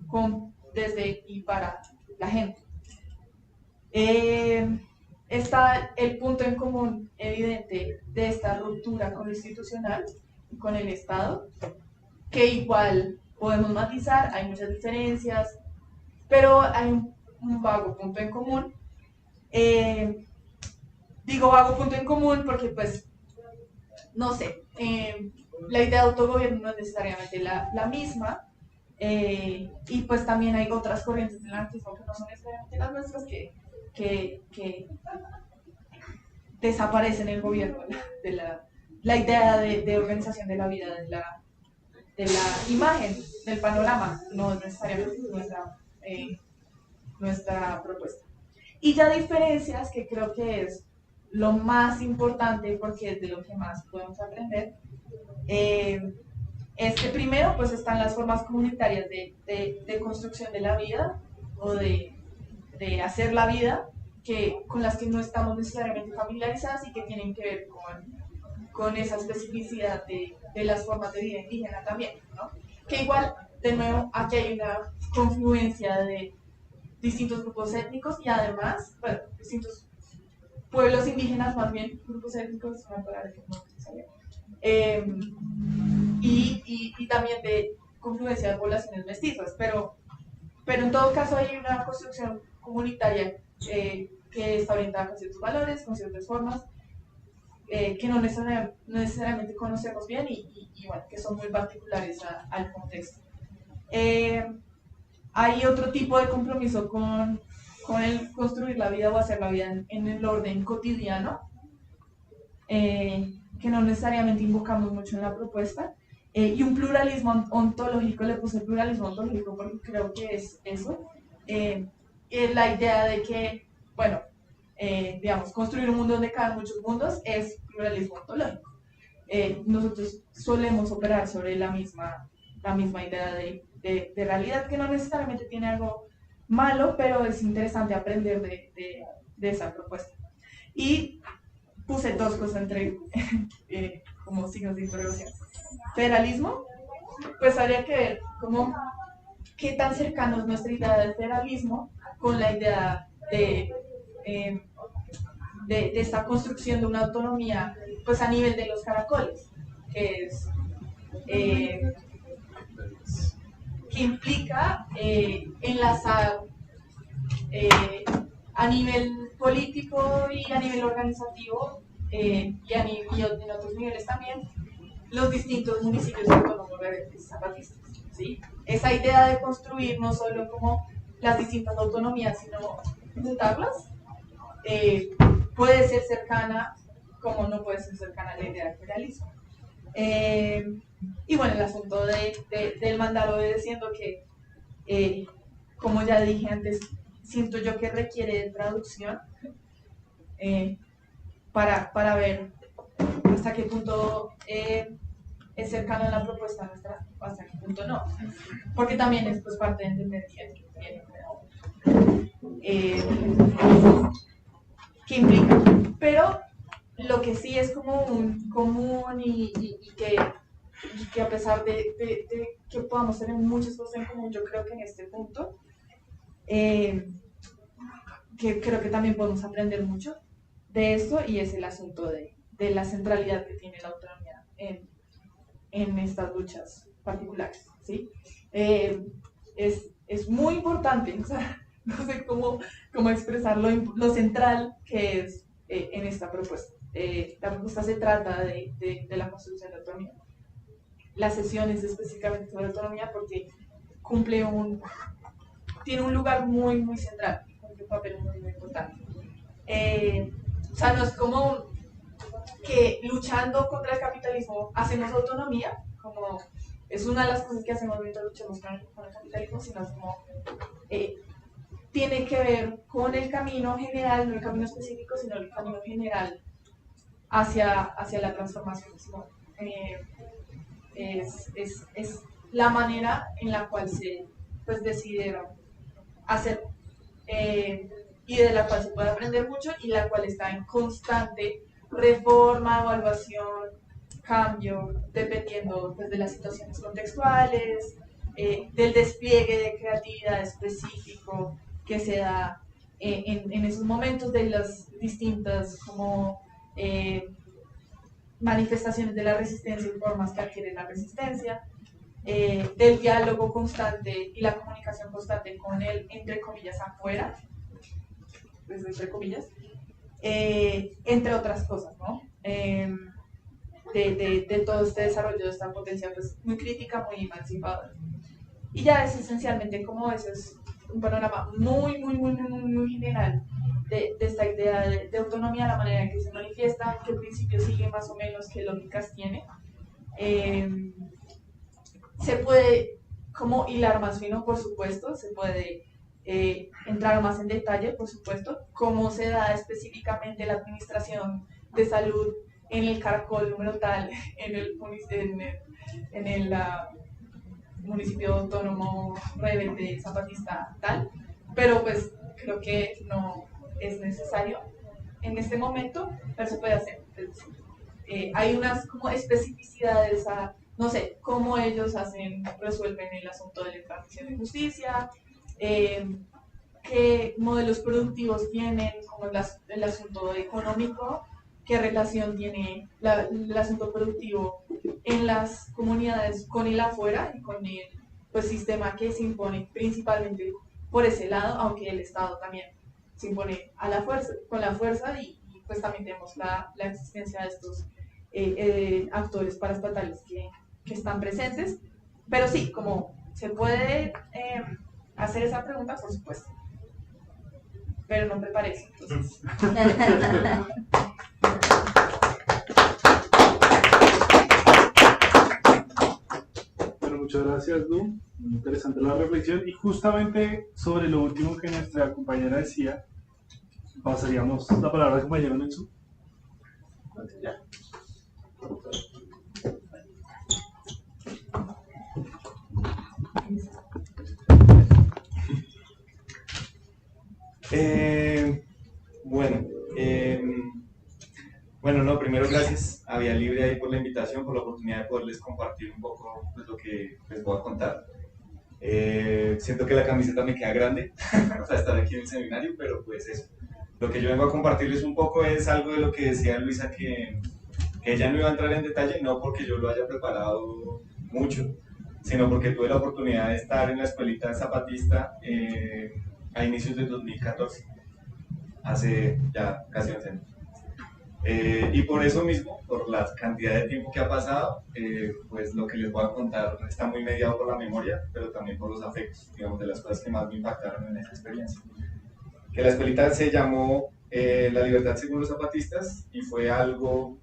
con, desde y para la gente. Está el punto en común evidente de esta ruptura con lo institucional y con el Estado, que igual podemos matizar, hay muchas diferencias, pero hay un vago punto en común. Digo vago punto en común porque, pues, no sé, la idea de autogobierno no es necesariamente la misma, y pues también hay otras corrientes del anarquismo que no son necesariamente las nuestras que desaparecen el gobierno de la idea de organización de la vida, de la imagen, del panorama, no es necesariamente nuestra propuesta. Y ya diferencias, que creo que es lo más importante porque es de lo que más podemos aprender, es que primero pues están las formas comunitarias de construcción de la vida o de hacer la vida, con las que no estamos necesariamente familiarizadas y que tienen que ver con esa especificidad de las formas de vida indígena también, ¿no? Que igual, de nuevo, aquí hay una confluencia de distintos grupos étnicos y además, bueno, distintos pueblos indígenas, más bien grupos étnicos, una palabra que no sabía, y también de confluencia de poblaciones mestizas, pero en todo caso hay una construcción comunitaria que está orientada con ciertos valores, con ciertas formas, que no necesariamente conocemos bien y bueno, que son muy particulares al contexto. Hay otro tipo de compromiso con el construir la vida o hacer la vida en el orden cotidiano, que no necesariamente invocamos mucho en la propuesta, y un pluralismo ontológico. Le puse pluralismo ontológico porque creo que es eso, es la idea de que, bueno, digamos, construir un mundo donde caben muchos mundos es pluralismo ontológico. Nosotros solemos operar sobre la misma idea de realidad, que no necesariamente tiene algo malo, pero es interesante aprender de esa propuesta. Y puse dos cosas entre como signos de interrogación. Federalismo, pues habría que ver cómo, qué tan cercano es nuestra idea del federalismo con la idea eh, de esta construcción de una autonomía pues a nivel de los caracoles, que es que implica enlazar a nivel político y a nivel organizativo y en otros niveles también los distintos municipios autónomos rebeldes zapatistas, ¿sí? Esa idea de construir no solo como las distintas autonomías, sino juntarlas, puede ser cercana como no puede ser cercana a la idea del federalismo. Y bueno, el asunto del mandar obedeciendo que, como ya dije antes, siento yo que requiere de traducción para ver hasta qué punto es cercano a la propuesta nuestra, hasta qué punto no. Porque también es pues, parte de entender qué implica. Pero lo que sí es como un común y que a pesar de que podamos tener muchas cosas en común, yo creo que en este punto, que creo que también podemos aprender mucho de esto, y es el asunto de la centralidad que tiene la autonomía en estas luchas particulares, ¿sí? Es muy importante, o sea, no sé cómo expresar lo central que es en esta propuesta. La propuesta se trata de la construcción de autonomía. Las sesiones específicamente sobre autonomía porque tiene un lugar muy, muy central, un papel muy, muy importante. O sea, no es como que luchando contra el capitalismo hacemos autonomía, como es una de las cosas que hacemos mientras luchamos con el capitalismo, sino es como tiene que ver con el camino general, no el camino específico, sino el camino general hacia la transformación. Es la manera en la cual se pues, decidieron hacer y de la cual se puede aprender mucho y la cual está en constante reforma, evaluación, cambio, dependiendo pues, de las situaciones contextuales, del despliegue de creatividad específico que se da en esos momentos, de las distintas como manifestaciones de la resistencia y formas que adquiere la resistencia, del diálogo constante y la comunicación constante con el, entre comillas, afuera, pues, entre comillas, entre otras cosas, ¿no? De todo este desarrollo de esta potencia pues, muy crítica, muy emancipadora. Y ya es esencialmente como eso, es un panorama muy, muy, muy, muy, muy general de esta idea de autonomía, la manera en que se manifiesta, qué principios sigue más o menos, qué lógicas tiene. Se puede como hilar más fino, por supuesto, se puede entrar más en detalle, por supuesto, cómo se da específicamente la administración de salud en el caracol número tal, en el municipio autónomo rebelde zapatista tal, pero pues creo que no es necesario en este momento, pero se puede hacer. Hay unas como especificidades a, no sé, cómo ellos resuelven el asunto de la impartición de justicia, qué modelos productivos tienen, como el asunto económico, qué relación tiene el asunto productivo en las comunidades con el afuera y con el pues, sistema que se impone principalmente por ese lado, aunque el Estado también se impone con la fuerza y pues también tenemos la existencia de estos actores paraestatales que están presentes. Pero sí, como se puede hacer esa pregunta, por supuesto, pero no preparé eso, entonces. Bueno, muchas gracias, Lu. Muy interesante la reflexión. Y justamente sobre lo último que nuestra compañera decía, pasaríamos la palabra al compañero Nelson. Ya. Eh, bueno, eh, bueno, no, primero gracias a Vía Libre ahí por la invitación, por la oportunidad de poderles compartir un poco pues, lo que les voy a contar. Siento que la camiseta me queda grande para estar aquí en el seminario, pero pues eso. Lo que yo vengo a compartirles un poco es algo de lo que decía Luisa, que ella no iba a entrar en detalle, no porque yo lo haya preparado mucho, sino porque tuve la oportunidad de estar en la escuelita zapatista a inicios del 2014, hace ya casi 11 años. Y por eso mismo, por la cantidad de tiempo que ha pasado, pues lo que les voy a contar está muy mediado por la memoria, pero también por los afectos, digamos, de las cosas que más me impactaron en esa experiencia. Que la escuelita se llamó La Libertad según los zapatistas y fue algo,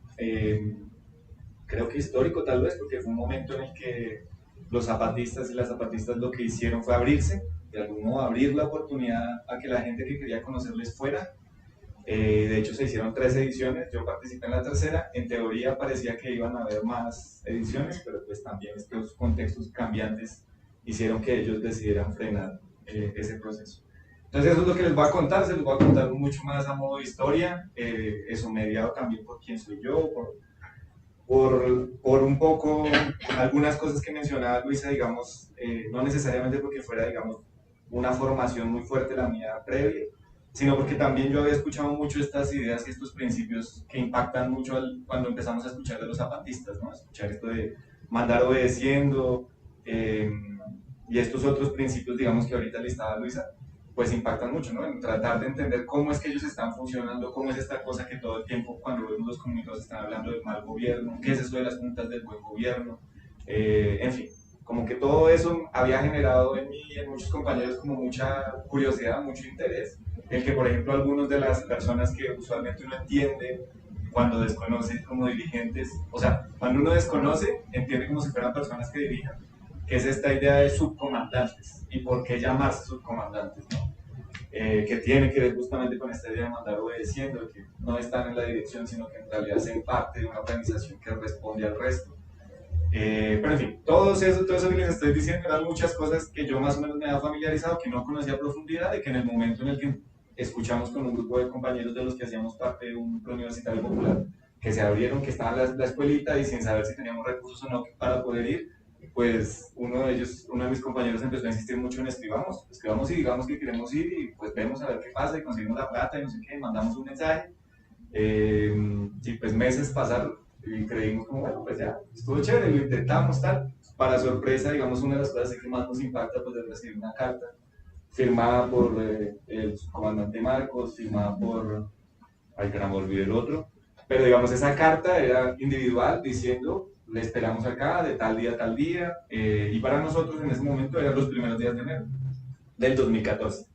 creo que histórico tal vez, porque fue un momento en el que los zapatistas y las zapatistas lo que hicieron fue abrirse, de algún modo abrir la oportunidad a que la gente que quería conocerles fuera. De hecho se hicieron 3 ediciones, yo participé en la tercera, en teoría parecía que iban a haber más ediciones, pero pues también estos contextos cambiantes hicieron que ellos decidieran frenar ese proceso. Entonces eso es lo que les voy a contar, se les voy a contar mucho más a modo de historia, eso mediado también por quién soy yo, por un poco algunas cosas que mencionaba Luisa, digamos, no necesariamente porque fuera, digamos, una formación muy fuerte la mía previa, sino porque también yo había escuchado mucho estas ideas y estos principios que impactan mucho cuando empezamos a escuchar de los zapatistas, ¿no? Escuchar esto de mandar obedeciendo y estos otros principios, digamos, que ahorita listaba Luisa, pues impactan mucho, ¿no? En tratar de entender cómo es que ellos están funcionando, cómo es esta cosa que todo el tiempo cuando vemos los comunicados están hablando del mal gobierno, qué es eso de las juntas del buen gobierno, en fin, como que todo eso había generado en mí y en muchos compañeros como mucha curiosidad, mucho interés, en que por ejemplo algunas de las personas que usualmente uno entiende cuando desconoce como dirigentes, o sea, cuando uno desconoce, entiende como si fueran personas que dirijan, que es esta idea de subcomandantes, y por qué llamarse subcomandantes, ¿no? Que tiene que ver justamente con esta idea de mandar obedeciendo, que no están en la dirección, sino que en realidad hacen parte de una organización que responde al resto. Pero en fin, todo eso que les estoy diciendo eran muchas cosas que yo más o menos me había familiarizado, que no conocía a profundidad y que en el momento en el que escuchamos con un grupo de compañeros de los que hacíamos parte de un universitario popular, que se abrieron, que estaba la escuelita y sin saber si teníamos recursos o no para poder ir, pues uno de mis compañeros empezó a insistir mucho en escribamos y digamos que queremos ir y pues vemos a ver qué pasa y conseguimos la plata y no sé qué, mandamos un mensaje y pues meses pasaron y creímos como, bueno, pues ya, estuvo chévere, lo intentamos tal. Para sorpresa, digamos, una de las cosas que más nos impacta pues es recibir una carta firmada por el comandante Marcos, firmada por, ay caramba, olvidé el otro, pero digamos esa carta era individual diciendo, le esperamos acá de tal día a tal día, y para nosotros en ese momento eran los primeros días de enero del 2014.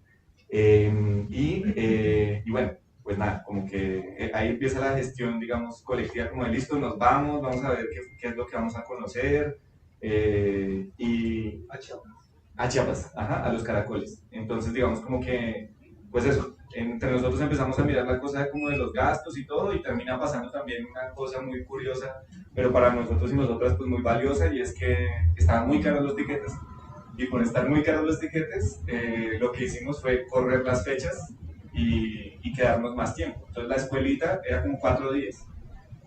Y bueno, pues nada, como que ahí empieza la gestión, digamos, colectiva, como de listo, nos vamos a ver qué es lo que vamos a conocer, y a Chiapas, ajá, a los caracoles. Entonces, digamos, como que, pues eso, entre nosotros empezamos a mirar la cosa como de los gastos y todo, y termina pasando también una cosa muy curiosa, pero para nosotros y nosotras, pues muy valiosa, y es que estaban muy caros los tiquetes. Y por estar muy caros los tiquetes, lo que hicimos fue correr las fechas y quedarnos más tiempo. Entonces la escuelita era como 4 días,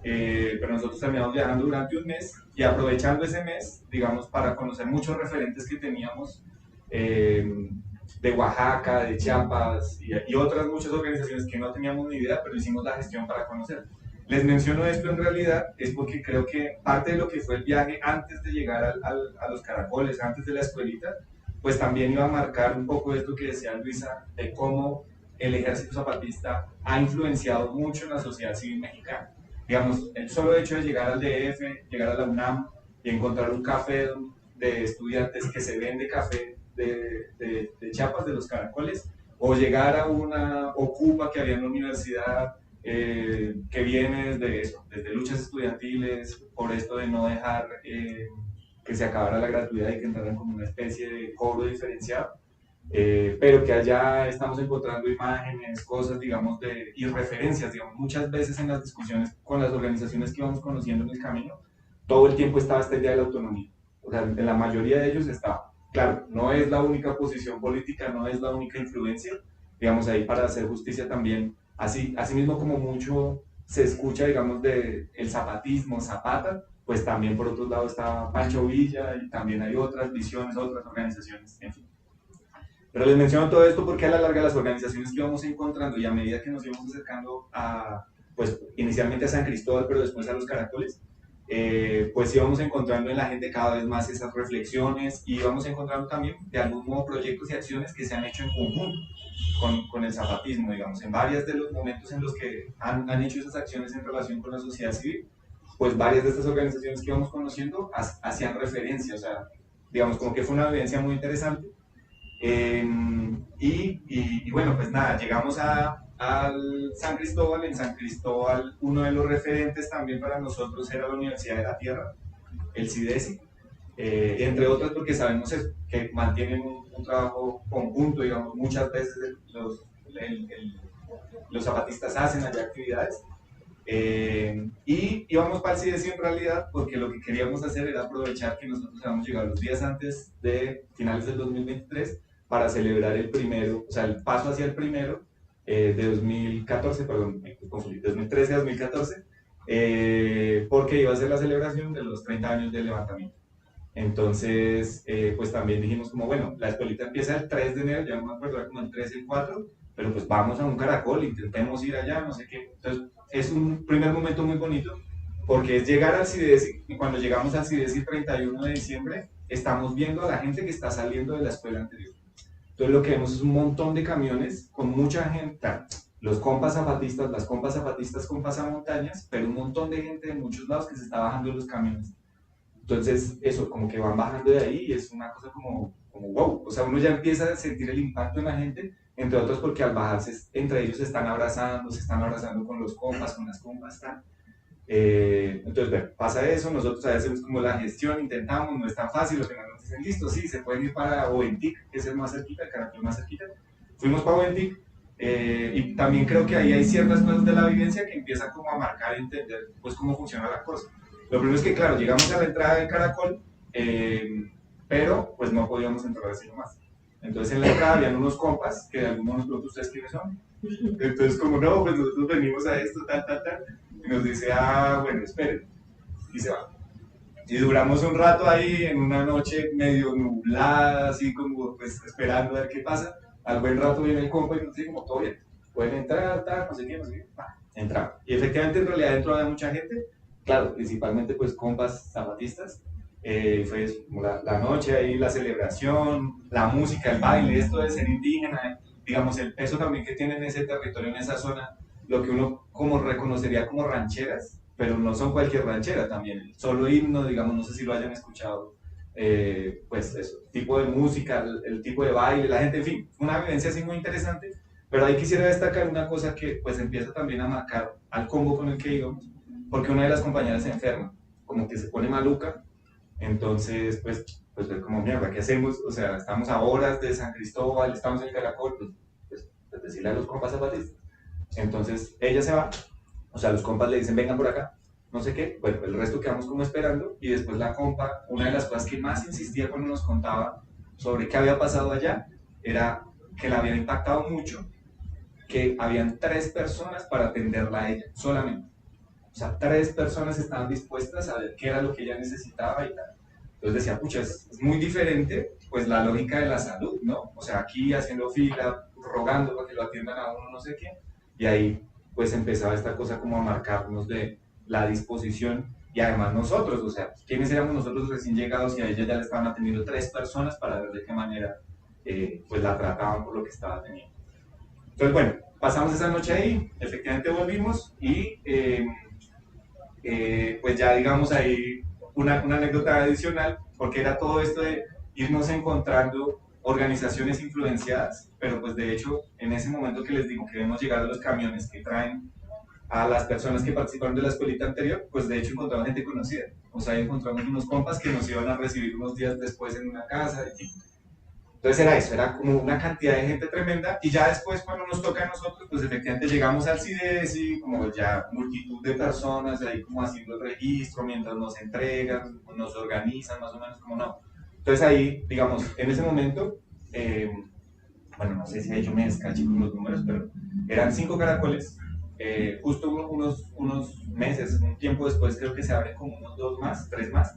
pero nosotros terminamos viajando durante un mes y aprovechando ese mes, digamos, para conocer muchos referentes que teníamos de Oaxaca, de Chiapas y otras muchas organizaciones que no teníamos ni idea, pero hicimos la gestión para conocer. Les menciono esto en realidad es porque creo que parte de lo que fue el viaje antes de llegar a los caracoles, antes de la escuelita, pues también iba a marcar un poco esto que decía Luisa, de cómo el ejército zapatista ha influenciado mucho en la sociedad civil mexicana. Digamos, el solo hecho de llegar al DF, llegar a la UNAM y encontrar un café de estudiantes que se vende café de Chiapas, de los caracoles, o llegar a una Ocupa que había en la universidad, que viene desde eso, desde luchas estudiantiles, por esto de no dejar que se acabara la gratuidad y que entraran como una especie de cobro diferenciado, pero que allá estamos encontrando imágenes, cosas, digamos, y referencias, digamos, muchas veces en las discusiones con las organizaciones que íbamos conociendo en el camino, todo el tiempo estaba esta idea de la autonomía, o sea, en la mayoría de ellos estaba. Claro, no es la única posición política, no es la única influencia, digamos, ahí para hacer justicia también, así mismo como mucho se escucha, digamos, de el zapatismo, Zapata, pues también por otro lado está Pancho Villa y también hay otras visiones, otras organizaciones, en fin. Pero les menciono todo esto porque a la larga las organizaciones que íbamos encontrando y a medida que nos íbamos acercando a, pues inicialmente a San Cristóbal, pero después a los Caracoles, pues íbamos encontrando en la gente cada vez más esas reflexiones y íbamos encontrando también de algún modo proyectos y acciones que se han hecho en conjunto con el zapatismo, digamos, en varios de los momentos en los que han hecho esas acciones en relación con la sociedad civil, pues varias de estas organizaciones que íbamos conociendo hacían referencia, o sea, digamos, como que fue una vivencia muy interesante. Y bueno, pues nada, llegamos al San Cristóbal. En San Cristóbal uno de los referentes también para nosotros era la Universidad de la Tierra, el CIDESI, entre otras porque sabemos eso, que mantienen un trabajo conjunto, digamos, muchas veces los zapatistas hacen allá actividades. Y íbamos para el CIDESI en realidad porque lo que queríamos hacer era aprovechar que nosotros habíamos llegado los días antes de finales del 2023 para celebrar el primero, o sea, el paso hacia el primero de 2014, perdón, me confundí, 2013 a 2014, porque iba a ser la celebración de los 30 años del levantamiento. Entonces, pues también dijimos como, bueno, la escuelita empieza el 3 de enero, ya no me acuerdo, era como el 3 y el 4, pero pues vamos a un caracol, intentemos ir allá, no sé qué. Entonces, es un primer momento muy bonito, porque es llegar al CIDESI, y cuando llegamos al CIDESI el 31 de diciembre, estamos viendo a la gente que está saliendo de la escuela anterior. Entonces lo que vemos es un montón de camiones con mucha gente, claro, los compas zapatistas, las compas zapatistas con pasamontañas, pero un montón de gente de muchos lados que se está bajando de los camiones. Entonces eso, como que van bajando de ahí y es una cosa como wow, o sea, uno ya empieza a sentir el impacto en la gente, entre otros porque al bajarse entre ellos se están abrazando con los compas, con las compas, tal. Entonces, bueno, pasa eso, nosotros a veces hacemos como la gestión, intentamos, no es tan fácil, los que nos dicen, listo, sí, se pueden ir para Oventic, que es el más cerquita, el Caracol más cerquita. Fuimos para Oventic, y también creo que ahí hay ciertas cosas de la vivencia que empiezan como a marcar y entender pues cómo funciona la cosa. Lo primero es que, claro, llegamos a la entrada del Caracol, pero pues no podíamos entrar así nomás. Entonces en la entrada habían unos compas, que de algún modo nos preguntan ustedes quiénes son. Entonces como no, pues nosotros venimos a esto, tal. Y nos dice, bueno, esperen, y se va. Y duramos un rato ahí en una noche medio nublada, así como pues esperando a ver qué pasa. Al buen rato viene el compa y nos dice como todo bien, pueden entrar, tal, no sé qué, entramos. Y efectivamente en realidad dentro había mucha gente, claro, principalmente pues compas zapatistas. Fue como la noche ahí, la celebración, la música, el baile, esto de ser indígena, digamos el peso también que tiene en ese territorio, en esa zona, lo que uno como reconocería como rancheras, pero no son cualquier ranchera también, el solo himno, digamos, no sé si lo hayan escuchado, pues eso, tipo de música, el tipo de baile, la gente, en fin, una vivencia así muy interesante, pero ahí quisiera destacar una cosa que pues empieza también a marcar al combo con el que íbamos, porque una de las compañeras se enferma, como que se pone maluca, entonces pues como mierda, ¿qué hacemos? O sea, estamos a horas de San Cristóbal, estamos en el Caracol, pues decirle a los compas zapatistas. Entonces ella se va, o sea, los compas le dicen vengan por acá, no sé qué, bueno, el resto quedamos como esperando y después la compa, una de las cosas que más insistía cuando nos contaba sobre qué había pasado allá, era que la había impactado mucho, que habían 3 personas para atenderla a ella, solamente. O sea, 3 personas estaban dispuestas a ver qué era lo que ella necesitaba y tal. Entonces decía, pucha, es muy diferente, pues la lógica de la salud, ¿no? O sea, aquí haciendo fila, rogando para que lo atiendan a uno, no sé qué. Y ahí pues empezaba esta cosa como a marcarnos de la disposición y además nosotros, o sea, ¿quiénes éramos nosotros recién llegados y a ella ya le estaban atendiendo 3 personas para ver de qué manera pues la trataban por lo que estaba teniendo? Entonces bueno, pasamos esa noche ahí, efectivamente volvimos y pues ya digamos ahí una anécdota adicional, porque era todo esto de irnos encontrando organizaciones influenciadas, pero pues de hecho en ese momento que les digo que vemos llegar a los camiones que traen a las personas que participaron de la escuelita anterior, pues de hecho encontramos gente conocida, o sea, encontramos unos compas que nos iban a recibir unos días después en una casa, y entonces era eso, era como una cantidad de gente tremenda y ya después cuando nos toca a nosotros, pues efectivamente llegamos al CIDESI, como ya multitud de personas ahí como haciendo el registro mientras nos entregan, nos organizan más o menos como no. Entonces ahí, digamos, en ese momento bueno, no sé si ahí yo me descaché con los números, pero eran 5 caracoles. Justo unos meses, un tiempo después, creo que se abren como unos 2 más, 3 más.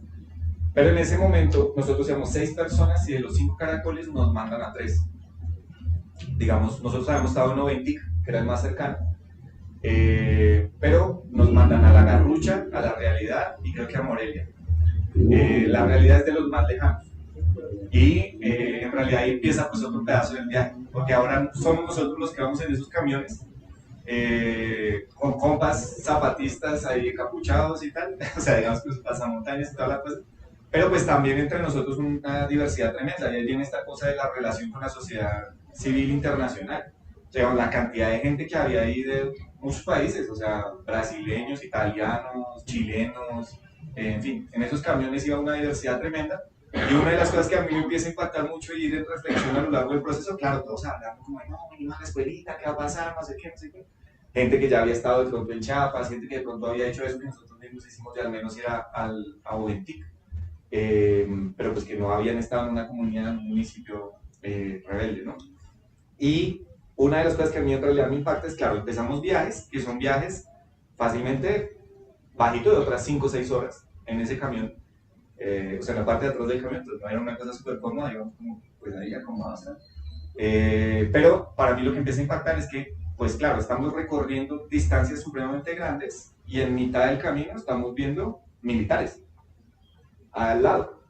Pero en ese momento, nosotros éramos 6 personas y de los 5 caracoles nos mandan a 3. Digamos, nosotros habíamos estado en Oventic, que era el más cercano, pero nos mandan a La Garrucha, a La Realidad y creo que a Morelia. La Realidad es de los más lejanos. Y en realidad ahí empieza pues otro pedazo del viaje, porque ahora somos nosotros los que vamos en esos camiones, con compas zapatistas ahí encapuchados y tal, o sea, digamos que pasamontañas y toda la cosa, pero pues también entre nosotros una diversidad tremenda, y ahí viene esta cosa de la relación con la sociedad civil internacional, o sea, la cantidad de gente que había ahí de muchos países, o sea, brasileños, italianos, chilenos, en fin, en esos camiones iba una diversidad tremenda. Y una de las cosas que a mí me empieza a impactar mucho y ir en reflexión a lo largo del proceso, claro, todos hablando como, no, venimos a la escuelita, ¿qué va a pasar? No sé qué, no sé qué. Gente que ya había estado de pronto en Chiapas, gente que de pronto había hecho eso que nosotros mismos hicimos de al menos ir a Oventic, pero pues que no habían estado en una comunidad, en un municipio rebelde, ¿no? Y una de las cosas que a mí en realidad me impacta es, claro, empezamos viajes, que son viajes fácilmente bajito de otras 5 o 6 horas en ese camión. O sea, en la parte de atrás del camión, entonces no era una cosa súper cómoda, digamos, como, pues ahí acomodados. Pero para mí lo que empieza a impactar es que, pues claro, estamos recorriendo distancias supremamente grandes y en mitad del camino estamos viendo militares al lado.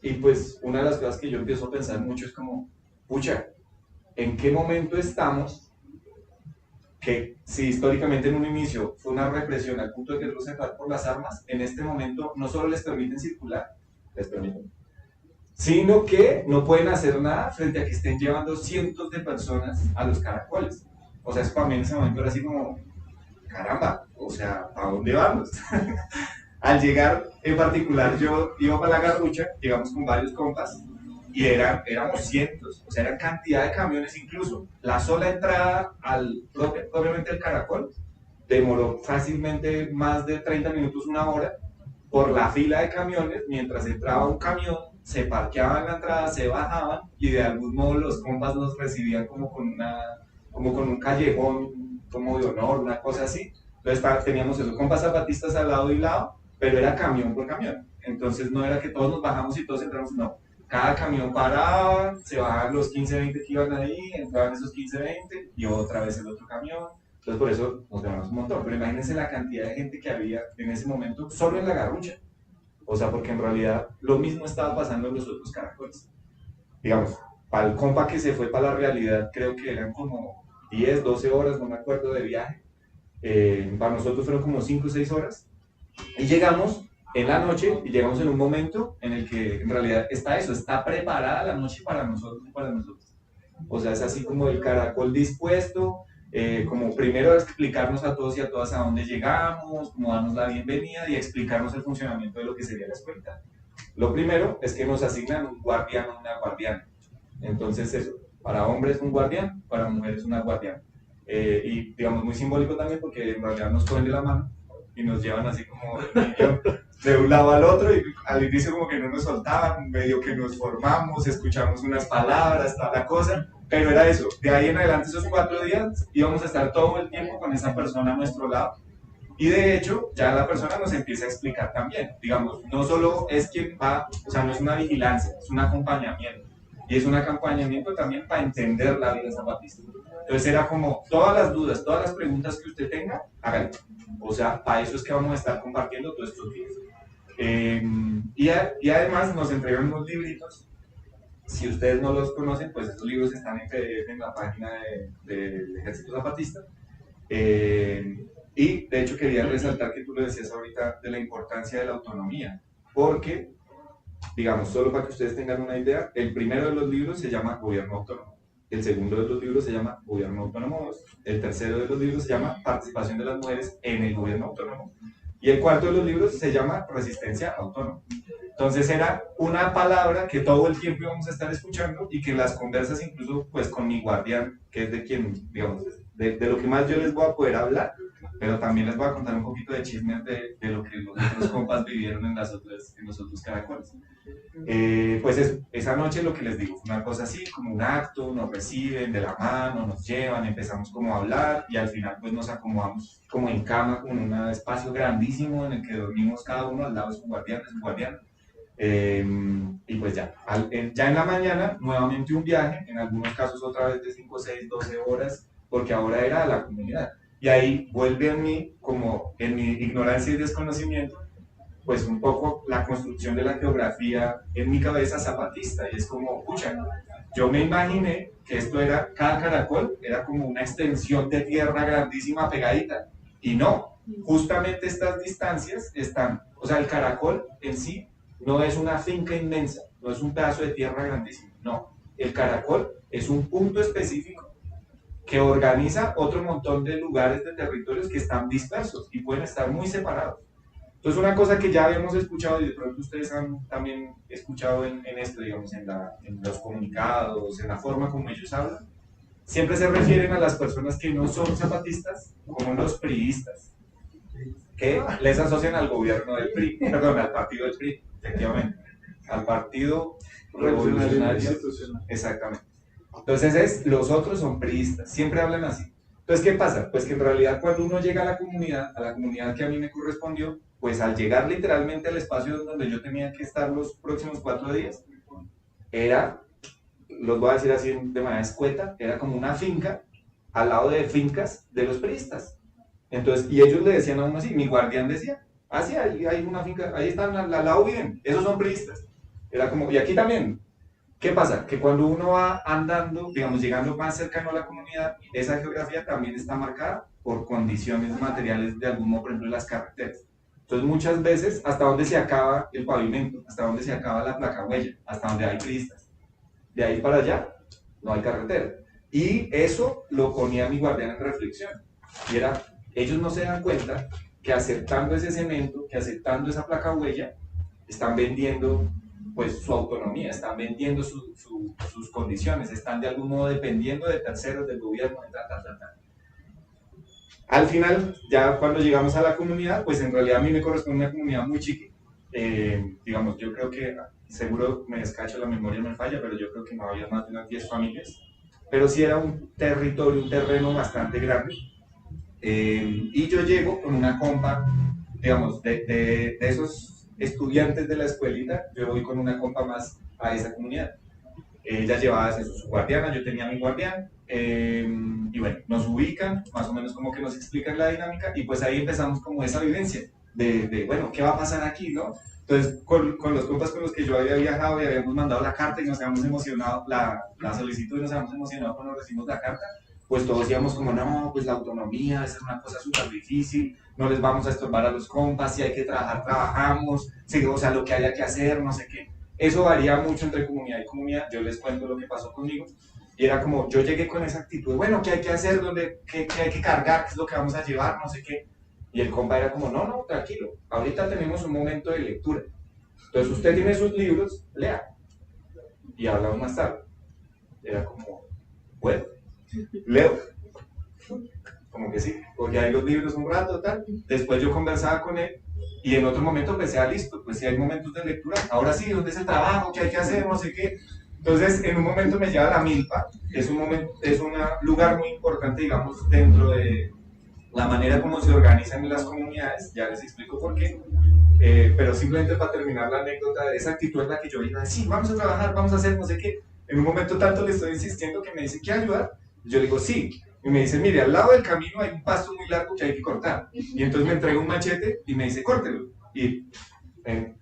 Y pues una de las cosas que yo empiezo a pensar mucho es como, pucha, ¿en qué momento estamos? Que si históricamente en un inicio fue una represión al punto de quererlos sacar por las armas, en este momento no solo les permiten circular, sino que no pueden hacer nada frente a que estén llevando cientos de personas a los caracoles. O sea, eso para mí en ese momento era así como, caramba, o sea, ¿a dónde vamos? Al llegar, en particular, yo iba para La Garrucha, llegamos con varios compas, y éramos cientos, o sea, eran cantidad de camiones incluso. La sola entrada propiamente al caracol demoró fácilmente más de 30 minutos, una hora, por la fila de camiones, mientras entraba un camión, se parqueaban en la entrada, se bajaban, y de algún modo los compas nos recibían como con un callejón, como de honor, una cosa así. Entonces teníamos esos compas zapatistas al lado y lado, pero era camión por camión. Entonces no era que todos nos bajamos y todos entramos, no. Cada camión paraba, se bajaban los 15, 20 que iban ahí, entraban esos 15, 20 y otra vez el otro camión. Entonces por eso nos demoramos un montón. Pero imagínense la cantidad de gente que había en ese momento solo en La Garrucha. O sea, porque en realidad lo mismo estaba pasando en los otros caracoles. Digamos, para el compa que se fue para La Realidad, creo que eran como 10, 12 horas, no me acuerdo, de viaje. Para nosotros fueron como 5 o 6 horas. Y llegamos en la noche y llegamos en un momento en el que en realidad está preparada la noche para nosotros y para nosotros. O sea, es así como el caracol dispuesto, como primero explicarnos a todos y a todas a dónde llegamos, como darnos la bienvenida y explicarnos el funcionamiento de lo que sería la escuela. Lo primero es que nos asignan un guardián o una guardiana. Entonces eso, para hombres un guardián, para mujeres una guardiana. Y digamos muy simbólico también porque en realidad nos cogen de la mano y nos llevan así como de un lado al otro, y al inicio como que no nos soltaban, medio que nos formamos, escuchamos unas palabras, toda la cosa, pero era eso, de ahí en adelante esos 4 días íbamos a estar todo el tiempo con esa persona a nuestro lado, y de hecho ya la persona nos empieza a explicar también, digamos, no solo es quien va, o sea, no es una vigilancia, es un acompañamiento, y es un acompañamiento también para entender la vida zapatista. Entonces era como, todas las dudas, todas las preguntas que usted tenga, háganlo. O sea, para eso es que vamos a estar compartiendo todos estos días. Y además nos entregan unos libritos. Si ustedes no los conocen, pues estos libros están en PDF en la página del Ejército Zapatista. Y de hecho quería resaltar que tú lo decías ahorita de la importancia de la autonomía. Porque, digamos, solo para que ustedes tengan una idea, el primero de los libros se llama Gobierno Autónomo. El segundo de los libros se llama Gobierno Autónomo 2. El tercero de los libros se llama Participación de las mujeres en el Gobierno Autónomo. Y el cuarto de los libros se llama Resistencia Autónoma. Entonces era una palabra que todo el tiempo íbamos a estar escuchando y que en las conversas, incluso pues con mi guardián, que es de quien, digamos, de lo que más yo les voy a poder hablar, pero también les voy a contar un poquito de chismes de lo que los otros compas vivieron en los otros caracoles. Pues esa noche lo que les digo, fue una cosa así, como un acto, nos reciben de la mano, nos llevan, empezamos como a hablar y al final pues nos acomodamos como en cama, como en un espacio grandísimo en el que dormimos cada uno al lado de su guardián. Y pues ya, ya en la mañana nuevamente un viaje, en algunos casos otra vez de 5, 6, 12 horas, porque ahora era a la comunidad. Y ahí vuelve a mí, como en mi ignorancia y desconocimiento, pues un poco la construcción de la geografía en mi cabeza zapatista, y es como, pucha, yo me imaginé que esto era, cada caracol era como una extensión de tierra grandísima pegadita, y no, justamente estas distancias están, o sea, el caracol en sí no es una finca inmensa, no es un pedazo de tierra grandísimo, no, el caracol es un punto específico que organiza otro montón de lugares de territorios que están dispersos y pueden estar muy separados. Entonces, una cosa que ya habíamos escuchado y de pronto ustedes han también escuchado en esto, digamos, en los comunicados, en la forma como ellos hablan, siempre se refieren a las personas que no son zapatistas como los priistas, que les asocian al gobierno del PRI, perdón, al partido del PRI, efectivamente, al Partido Revolucionario Institucional. Exactamente. Entonces, los otros son priistas, siempre hablan así. Entonces, ¿qué pasa? Pues que en realidad cuando uno llega a la comunidad que a mí me correspondió, pues al llegar literalmente al espacio donde yo tenía que estar los próximos 4 días, era, los voy a decir así de manera escueta, era como una finca al lado de fincas de los priistas. Entonces, y ellos le decían a uno así, mi guardián decía, ah, sí, ahí hay una finca, ahí están, al lado viven, esos son priistas. Era como, y aquí también. ¿Qué pasa? Que cuando uno va andando, digamos, llegando más cercano a la comunidad, esa geografía también está marcada por condiciones materiales de algún modo, por ejemplo, las carreteras. Entonces, muchas veces, hasta donde se acaba el pavimento, hasta donde se acaba la placa huella, hasta donde hay pistas. De ahí para allá, no hay carretera. Y eso lo ponía mi guardián en reflexión. Y era, ellos no se dan cuenta que aceptando ese cemento, que aceptando esa placa huella, están vendiendo pues su autonomía, están vendiendo sus condiciones, están de algún modo dependiendo de terceros, del gobierno, de tal. Al final, ya cuando llegamos a la comunidad, pues en realidad a mí me corresponde una comunidad muy chiquita. Digamos, yo creo que, seguro me descacho, la memoria me falla, pero yo creo que no había más de unas 10 familias. Pero sí era un territorio, un terreno bastante grande. Y yo llego con una compa, digamos, de esos estudiantes de la escuelita, yo voy con una compa más a esa comunidad. Ella llevaba su guardiana, yo tenía mi guardián, y bueno, nos ubican, más o menos como que nos explican la dinámica, y pues ahí empezamos como esa vivencia de bueno, ¿qué va a pasar aquí, no? Entonces, con los compas con los que yo había viajado y habíamos mandado la carta y nos habíamos emocionado, la solicitud y nos habíamos emocionado cuando recibimos la carta, pues todos íbamos como, no, pues la autonomía es una cosa súper difícil, no les vamos a estorbar a los compas, si hay que trabajar, trabajamos, sí, o sea, lo que haya que hacer, no sé qué. Eso varía mucho entre comunidad y comunidad, yo les cuento lo que pasó conmigo, y era como, yo llegué con esa actitud, bueno, ¿qué hay que hacer? ¿Qué hay que cargar? ¿Qué es lo que vamos a llevar? No sé qué. Y el compa era como, no, tranquilo, ahorita tenemos un momento de lectura. Entonces usted tiene sus libros, lea, y hablamos más tarde. Era como, bueno, leo, como que sí, porque hay los libros un rato, tal. Después yo conversaba con él y en otro momento empecé a listo, pues si hay momentos de lectura, ahora sí, ¿dónde es el trabajo? ¿Qué hay que hacer? No sé qué. Entonces, en un momento me lleva a la milpa, es un lugar muy importante, digamos, dentro de la manera como se organizan las comunidades, ya les explico por qué. Pero simplemente para terminar la anécdota, esa actitud en la que yo iba, sí, vamos a trabajar, vamos a hacer no sé qué. En un momento tanto le estoy insistiendo que me dice, ¿quiere ayudar? Yo le digo, sí. Y me dice, mire, al lado del camino hay un pasto muy largo que hay que cortar. Y entonces me entrega un machete y me dice, córtelo. Y en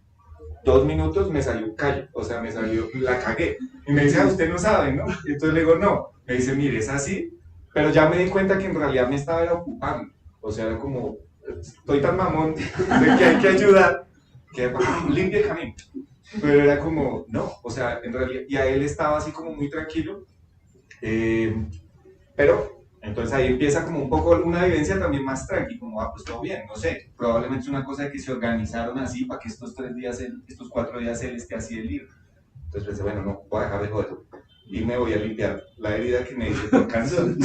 2 minutos me salió un callo, o sea, la cagué. Y me dice, usted no sabe, ¿no? Y entonces le digo, no. Me dice, mire, es así. Pero ya me di cuenta que en realidad me estaba ocupando. O sea, era como, estoy tan mamón de que hay que ayudar, que limpia el camino. Pero era como, no, o sea, en realidad, y a él estaba así como muy tranquilo. Pero entonces ahí empieza como un poco una vivencia también más tranquila, como, pues todo bien, no sé, probablemente es una cosa de que se organizaron así para que estos 4 días él esté así de libre. Entonces pensé, bueno, no, voy a dejar de joder. y me voy a limpiar la herida que me hice por canción.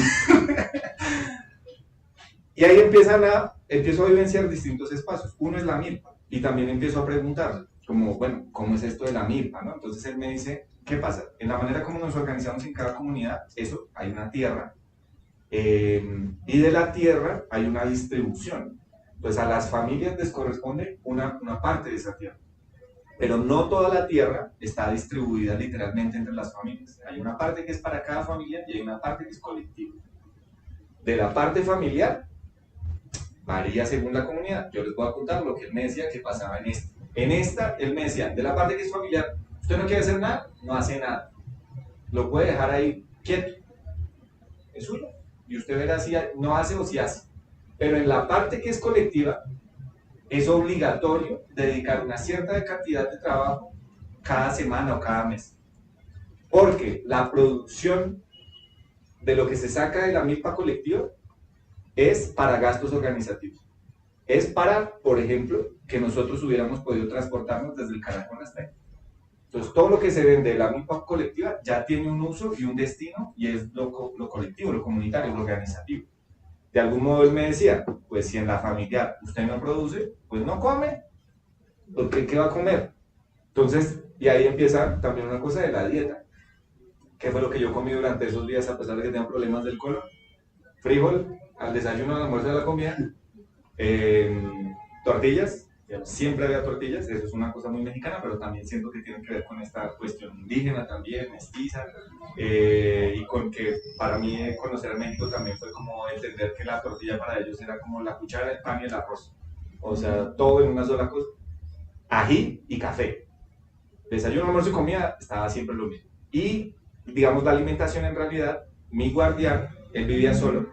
Y ahí empiezo a vivenciar distintos espacios. Uno es la milpa, y también empiezo a preguntarle, como, bueno, ¿cómo es esto de la milpa, no? Entonces él me dice, ¿qué pasa? En la manera como nos organizamos en cada comunidad, eso, hay una tierra, y de la tierra hay una distribución. Entonces a las familias les corresponde una parte de esa tierra. Pero no toda la tierra está distribuida literalmente entre las familias. Hay una parte que es para cada familia y hay una parte que es colectiva. De la parte familiar, varía según la comunidad. Yo les voy a contar lo que él me decía que pasaba en esta. En esta, él me decía, de la parte que es familiar, usted no quiere hacer nada, no hace nada. Lo puede dejar ahí quieto. Es suyo. Y usted verá si no hace o si hace. Pero en la parte que es colectiva, es obligatorio dedicar una cierta cantidad de trabajo cada semana o cada mes. Porque la producción de lo que se saca de la milpa colectiva es para gastos organizativos. Es para, por ejemplo, que nosotros hubiéramos podido transportarnos desde el Caracol hasta ahí. Entonces, todo lo que se vende de la milpa colectiva ya tiene un uso y un destino, y es lo colectivo, lo comunitario, lo organizativo. De algún modo él me decía, pues si en la familiar usted no produce, pues no come, porque ¿qué va a comer? Entonces, y ahí empieza también una cosa de la dieta. ¿Qué fue lo que yo comí durante esos días a pesar de que tenía problemas del colon? Frijol, al desayuno, al almuerzo, a la comida, tortillas, siempre había tortillas, eso es una cosa muy mexicana, pero también siento que tiene que ver con esta cuestión indígena también, mestiza, y con que para mí conocer a México también fue como entender que la tortilla para ellos era como la cuchara del pan y el arroz, o sea, todo en una sola cosa, ají y café, desayuno, almuerzo y comida, estaba siempre lo mismo, y digamos la alimentación en realidad, mi guardián, él vivía solo,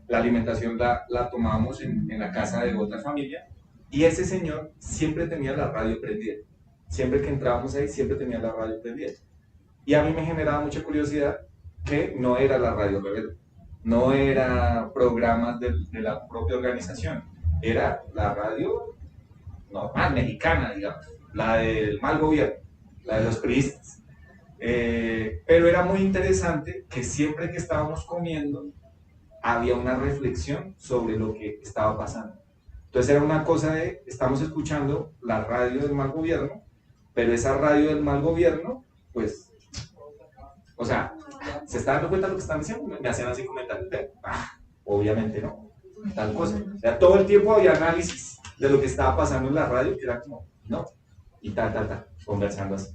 la alimentación la tomábamos en la casa de otra familia, y ese señor siempre tenía la radio prendida. Siempre que entrábamos ahí, siempre tenía la radio prendida. Y a mí me generaba mucha curiosidad que no era la radio rebelde, no era programas de la propia organización, era la radio normal, mexicana, digamos, la del mal gobierno, la de los priistas. Pero era muy interesante que siempre que estábamos comiendo, había una reflexión sobre lo que estaba pasando. Entonces era una cosa de, estamos escuchando la radio del mal gobierno, pero esa radio del mal gobierno, pues, o sea, ¿se está dando cuenta de lo que están diciendo? Me hacían así comentarios, obviamente no, tal cosa. O sea, todo el tiempo había análisis de lo que estaba pasando en la radio, que era como, no, y tal, conversando así.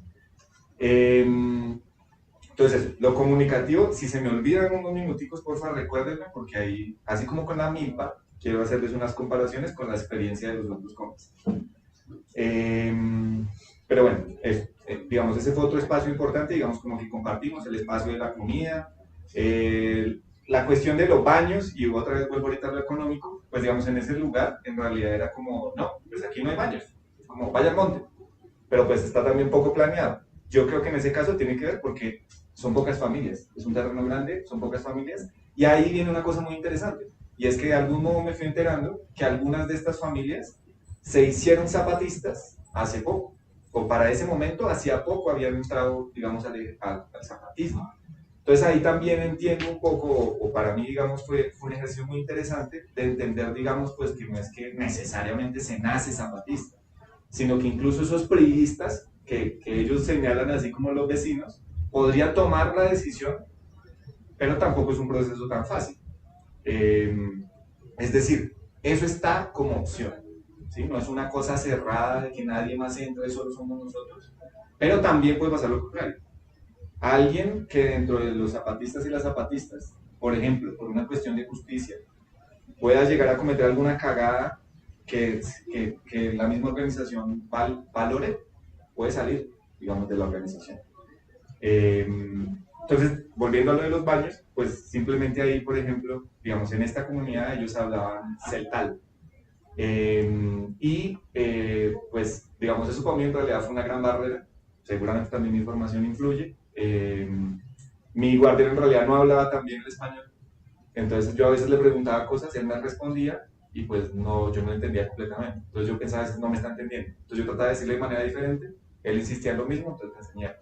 Entonces, lo comunicativo, si se me olvidan unos minuticos, porfa, recuérdenme, porque ahí, así como con la milpa, quiero hacerles unas comparaciones con la experiencia de los otros compas. Pero bueno, digamos, ese fue otro espacio importante, digamos, como que compartimos el espacio de la comida, la cuestión de los baños, y otra vez vuelvo ahorita a lo económico, pues digamos, en ese lugar, en realidad era como, no, pues aquí no hay baños, es como, vaya al monte, pero pues está también poco planeado. Yo creo que en ese caso tiene que ver porque son pocas familias, es un terreno grande, son pocas familias, y ahí viene una cosa muy interesante. Y es que de algún modo me fui enterando que algunas de estas familias se hicieron zapatistas hace poco, o para ese momento, hacía poco habían entrado, digamos, al zapatismo. Entonces ahí también entiendo un poco, o para mí, digamos, fue un ejercicio muy interesante de entender, digamos, pues que no es que necesariamente se nace zapatista, sino que incluso esos priistas, que ellos señalan así como los vecinos, podrían tomar la decisión, pero tampoco es un proceso tan fácil. Es decir, eso está como opción, ¿sí? No es una cosa cerrada de que nadie más entra y solo somos nosotros, pero también puede pasar lo contrario. Alguien que dentro de los zapatistas y las zapatistas, por ejemplo, por una cuestión de justicia, pueda llegar a cometer alguna cagada que la misma organización valore, puede salir, digamos, de la organización. Entonces, volviendo a lo de los baños, pues simplemente ahí, por ejemplo, digamos, en esta comunidad ellos hablaban celtal. Pues, digamos, eso para mí en realidad fue una gran barrera. Seguramente también mi formación influye. Mi guardián en realidad no hablaba tan bien el español. Entonces yo a veces le preguntaba cosas, él me respondía y pues no, yo no entendía completamente. Entonces yo pensaba, a veces no me está entendiendo. Entonces yo trataba de decirle de manera diferente, él insistía en lo mismo, entonces me enseñaba.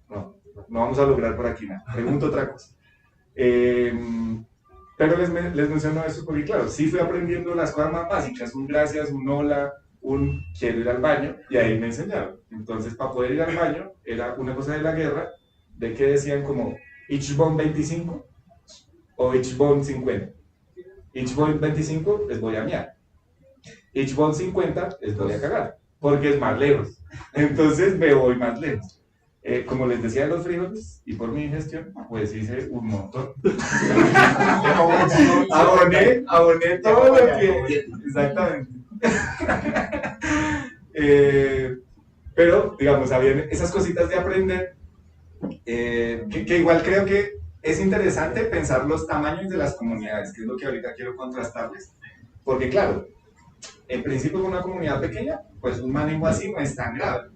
No, no vamos a lograr por aquí nada. Pregunto otra cosa. Pero les menciono eso porque, claro, sí fui aprendiendo las cosas más básicas, un gracias, un hola, un quiero ir al baño, y ahí me enseñaron. Entonces, para poder ir al baño, era una cosa de la guerra, de que decían como, ich bon 25 o ich bon 50. Ich bon 25 les voy a miar. Ich bon 50 les voy a cagar, porque es más lejos. Entonces, me voy más lejos. Como les decía de los frijoles, y por mi digestión, pues hice un montón. aboné todo lo que... Exactamente. Pero, digamos, habían esas cositas de aprender, que igual creo que es interesante pensar los tamaños de las comunidades, que es lo que ahorita quiero contrastarles. Porque, claro, en principio con una comunidad pequeña, pues un manejo así no es tan grave.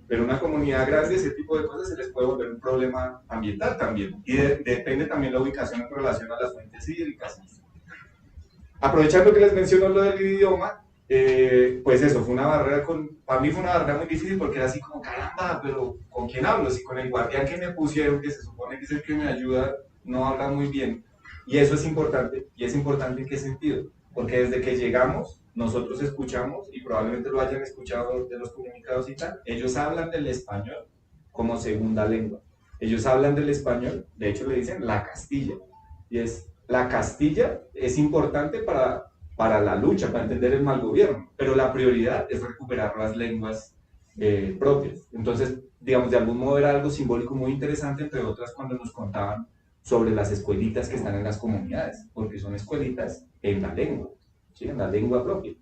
Pero una comunidad grande, ese tipo de cosas se les puede volver un problema ambiental también. Y depende también la ubicación en relación a las fuentes hídricas. Aprovechando que les menciono lo del idioma, pues eso, fue una barrera, para mí fue una barrera muy difícil porque era así como, caramba, pero ¿con quién hablo? Si con el guardián que me pusieron, que se supone que es el que me ayuda, no habla muy bien. Y eso es importante. ¿Y es importante en qué sentido? Porque desde que llegamos, nosotros escuchamos, y probablemente lo hayan escuchado de los comunicados y tal, ellos hablan del español como segunda lengua. Ellos hablan del español, de hecho le dicen la Castilla. Y la Castilla es importante para la lucha, para entender el mal gobierno, pero la prioridad es recuperar las lenguas propias. Entonces, digamos, de algún modo era algo simbólico muy interesante, entre otras cuando nos contaban sobre las escuelitas que están en las comunidades, porque son escuelitas en la lengua. ¿Sí? En la lengua propia.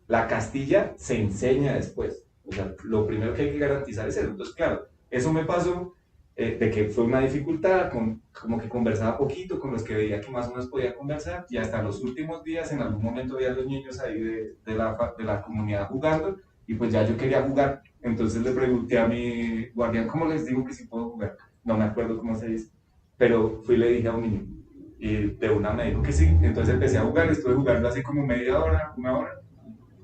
La Castilla se enseña después. O sea, lo primero que hay que garantizar es eso. Entonces, claro, eso me pasó de que fue una dificultad, como que conversaba poquito con los que veía que más o menos podía conversar, y hasta los últimos días, en algún momento veía a los niños ahí de la comunidad jugando, y pues ya yo quería jugar. Entonces le pregunté a mi guardián, ¿cómo les digo que sí puedo jugar? No me acuerdo cómo se dice, pero fui y le dije a un niño, y de una me dijo que sí. Entonces empecé a jugar, estuve jugando así como media hora, una hora,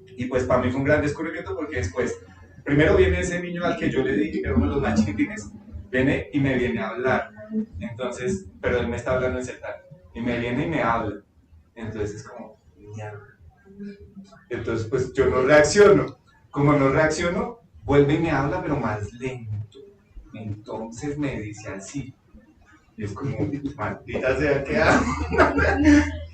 y pues para mí fue un gran descubrimiento porque después, primero viene ese niño al que yo le dije que era uno de los más chiquitines, viene y me viene a hablar, entonces, pero él me está hablando en celtal, y me viene y me habla, entonces es como, mierda. Entonces pues yo no reacciono, como no reacciono, vuelve y me habla pero más lento, entonces me dice así, y es como, maldita sea, ¿qué hago?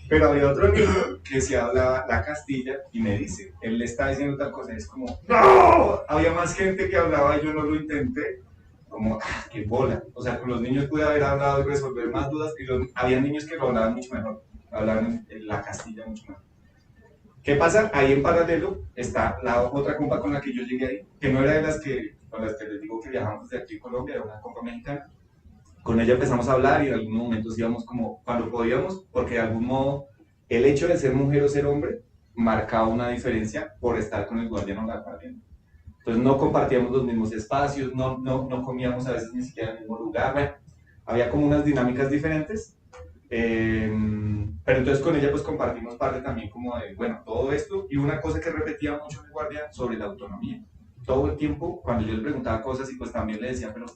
Pero había otro niño que se habla la Castilla y me dice, él le está diciendo tal cosa, y es como, ¡no! Había más gente que hablaba y yo no lo intenté, como, ¡qué bola! O sea, con los niños pude haber hablado y resolver más dudas, y había niños que lo hablaban mucho mejor, hablaban en la Castilla mucho mejor. ¿Qué pasa? Ahí en paralelo está la otra compa con la que yo llegué ahí, que no era de con las que les digo que viajamos desde aquí a Colombia, era una compa mexicana. Con ella empezamos a hablar y en algunos momentos íbamos como cuando podíamos, porque de algún modo el hecho de ser mujer o ser hombre marcaba una diferencia por estar con el guardián o la guardiana. Entonces no compartíamos los mismos espacios, no comíamos a veces ni siquiera en el mismo lugar, bueno, había como unas dinámicas diferentes, pero entonces con ella pues compartimos parte también como de, bueno, todo esto, y una cosa que repetía mucho el guardián sobre la autonomía. Todo el tiempo, cuando yo le preguntaba cosas y pues también le decía, pero,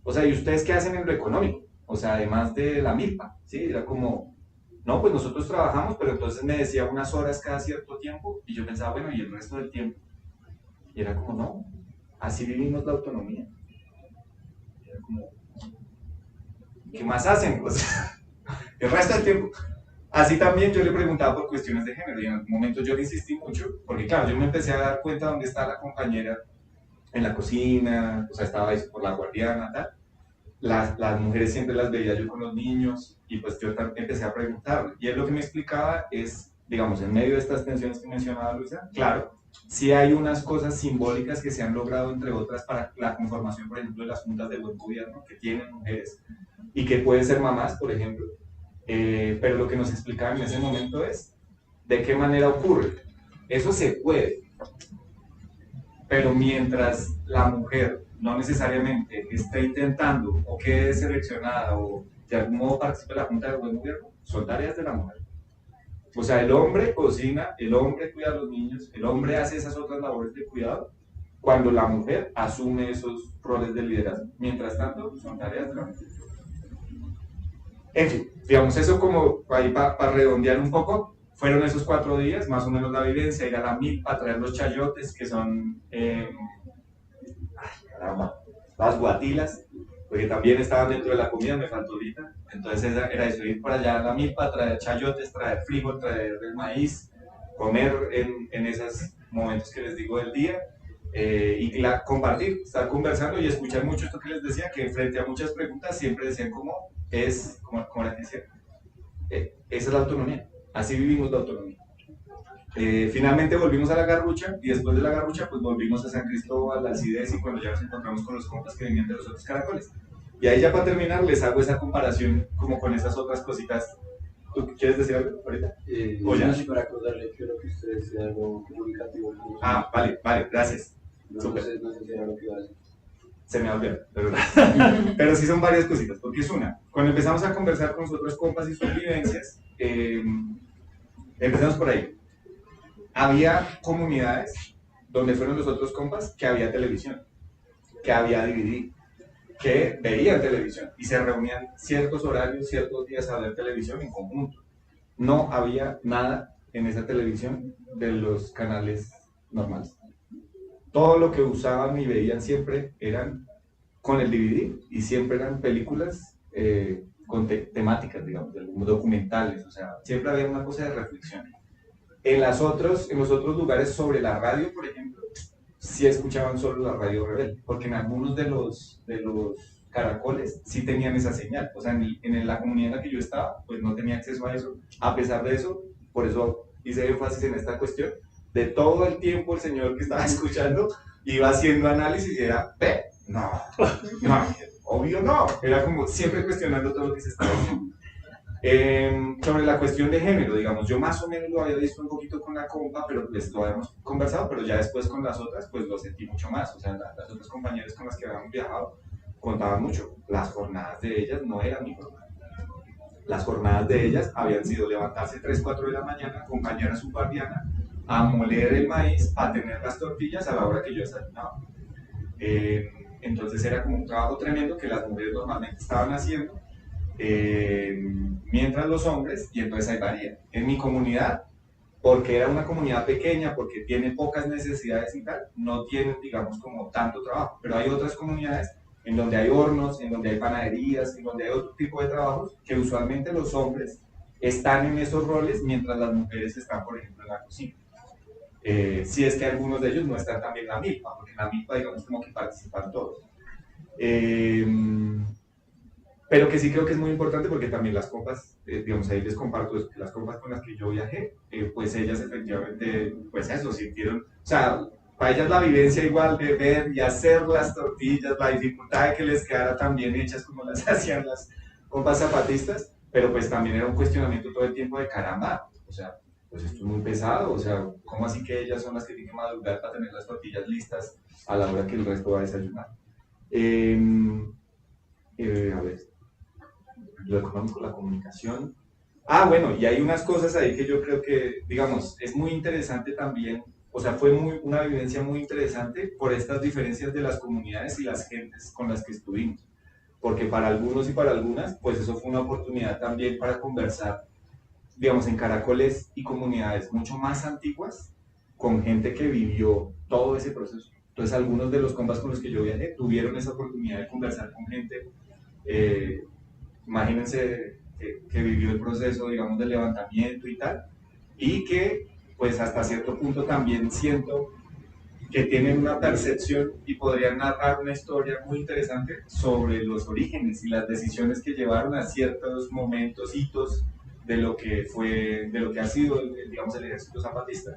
o sea, ¿y ustedes qué hacen en lo económico? O sea, además de la milpa, ¿sí? Era como, no, pues nosotros trabajamos, pero entonces me decía unas horas cada cierto tiempo, y yo pensaba, bueno, ¿y el resto del tiempo? Y era como, no, así vivimos la autonomía. Y era como, ¿qué más hacen? O sea, el resto del tiempo. Así también yo le preguntaba por cuestiones de género, y en algún momento yo le insistí mucho, porque claro, yo me empecé a dar cuenta dónde está la compañera en la cocina, o sea, estaba ahí por la guardiana, tal. Las mujeres siempre las veía yo con los niños, y pues yo empecé a preguntarle, y él lo que me explicaba es, digamos, en medio de estas tensiones que mencionaba Luisa, claro, sí hay unas cosas simbólicas que se han logrado, entre otras, para la conformación, por ejemplo, de las juntas de buen gobierno, que tienen mujeres, y que pueden ser mamás, por ejemplo, pero lo que nos explicaban en ese momento es, ¿de qué manera ocurre? Eso se puede, pero mientras la mujer no necesariamente esté intentando o quede seleccionada o de algún modo participe en la Junta de Buen Gobierno, son tareas de la mujer. O sea, el hombre cocina, el hombre cuida a los niños, el hombre hace esas otras labores de cuidado, cuando la mujer asume esos roles de liderazgo. Mientras tanto, son tareas de la mujer. En fin, digamos, eso como ahí para redondear un poco, fueron esos 4 días, más o menos la vivencia, ir a la milpa, traer los chayotes, que son, caramba, las guatilas, porque también estaban dentro de la comida, me faltó ahorita. Entonces era eso, ir para allá a la milpa, traer chayotes, traer frijol, traer el maíz, comer en esos momentos que les digo del día, y compartir, estar conversando y escuchar mucho esto que les decía, que frente a muchas preguntas siempre decían como la que decía, esa es la autonomía, así vivimos la autonomía. Finalmente volvimos a la Garrucha y después de la Garrucha pues volvimos a San Cristóbal, al CIDES, y cuando ya nos encontramos con los compas que venían de los otros caracoles. Y ahí ya para terminar les hago esa comparación como con esas otras cositas. ¿Tú quieres decir algo ahorita? O ya. No sé, para acordarle, quiero que ustedes sea algo comunicativo. Ah, vale, gracias. No sé si era lo que iba a decir. Se me olvidó, de verdad. Pero sí son varias cositas, porque es una. Cuando empezamos a conversar con nosotros compas y sus vivencias, empezamos por ahí. Había comunidades donde fueron los otros compas que había televisión, que había DVD, que veían televisión y se reunían ciertos horarios, ciertos días a ver televisión en conjunto. No había nada en esa televisión de los canales normales. Todo lo que usaban y veían siempre eran con el DVD y siempre eran películas con temáticas, digamos, documentales, o sea, siempre había una cosa de reflexión. En los otros lugares sobre la radio, por ejemplo, sí escuchaban solo la radio rebelde, porque en algunos de los caracoles sí tenían esa señal, o sea, en la comunidad en la que yo estaba, pues no tenía acceso a eso. A pesar de eso, por eso hice énfasis en esta cuestión, de todo el tiempo el señor que estaba escuchando iba haciendo análisis y era, no, obvio no, era como siempre cuestionando todo lo que se estaba haciendo. Sobre la cuestión de género, digamos, yo más o menos lo había visto un poquito con la compa, pero pues lo habíamos conversado, pero ya después con las otras, pues lo sentí mucho más. O sea, las otras compañeras con las que habíamos viajado contaban mucho. Las jornadas de ellas no eran mi jornada. Las jornadas de ellas habían sido levantarse 3, 4 de la mañana, acompañar a su guardiana, a moler el maíz, a tener las tortillas a la hora que yo desayunaba. Entonces era como un trabajo tremendo que las mujeres normalmente estaban haciendo, mientras los hombres, y entonces ahí varía. En mi comunidad, porque era una comunidad pequeña, porque tiene pocas necesidades y tal, no tienen, digamos, como tanto trabajo, pero hay otras comunidades en donde hay hornos, en donde hay panaderías, en donde hay otro tipo de trabajos, que usualmente los hombres están en esos roles, mientras las mujeres están, por ejemplo, en la cocina. Si es que algunos de ellos no están también en la milpa, porque en la milpa, digamos, como que participan todos. Pero que sí creo que es muy importante porque también las compas, digamos, ahí les comparto eso, que las compas con las que yo viajé, pues ellas efectivamente, pues eso, sintieron, o sea, para ellas la vivencia igual de ver y hacer las tortillas, la dificultad de que les quedara tan bien hechas como las hacían las compas zapatistas, pero pues también era un cuestionamiento todo el tiempo de caramba, o sea, pues esto es muy pesado, o sea, ¿cómo así que ellas son las que tienen que madrugar para tener las tortillas listas a la hora que el resto va a desayunar? A ver, lo económico, la comunicación. Ah, bueno, y hay unas cosas ahí que yo creo que, digamos, es muy interesante también, o sea, fue una vivencia muy interesante por estas diferencias de las comunidades y las gentes con las que estuvimos, porque para algunos y para algunas, pues eso fue una oportunidad también para conversar, digamos, en caracoles y comunidades mucho más antiguas, con gente que vivió todo ese proceso. Entonces, algunos de los compas con los que yo viajé tuvieron esa oportunidad de conversar con gente, imagínense, que vivió el proceso, digamos, del levantamiento y tal, y que, pues, hasta cierto punto también siento que tienen una percepción y podrían narrar una historia muy interesante sobre los orígenes y las decisiones que llevaron a ciertos momentos, hitos, de lo que ha sido, digamos, el ejército zapatista.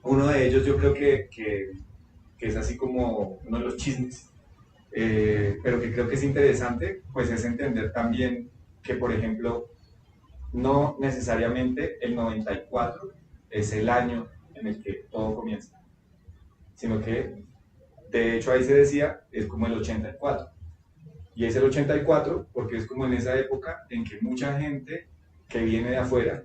Uno de ellos yo creo que es así como uno de los chismes, pero que creo que es interesante, pues es entender también que, por ejemplo, no necesariamente el 94 es el año en el que todo comienza, sino que, de hecho, ahí se decía, es como el 84. Y es el 84 porque es como en esa época en que mucha gente que viene de afuera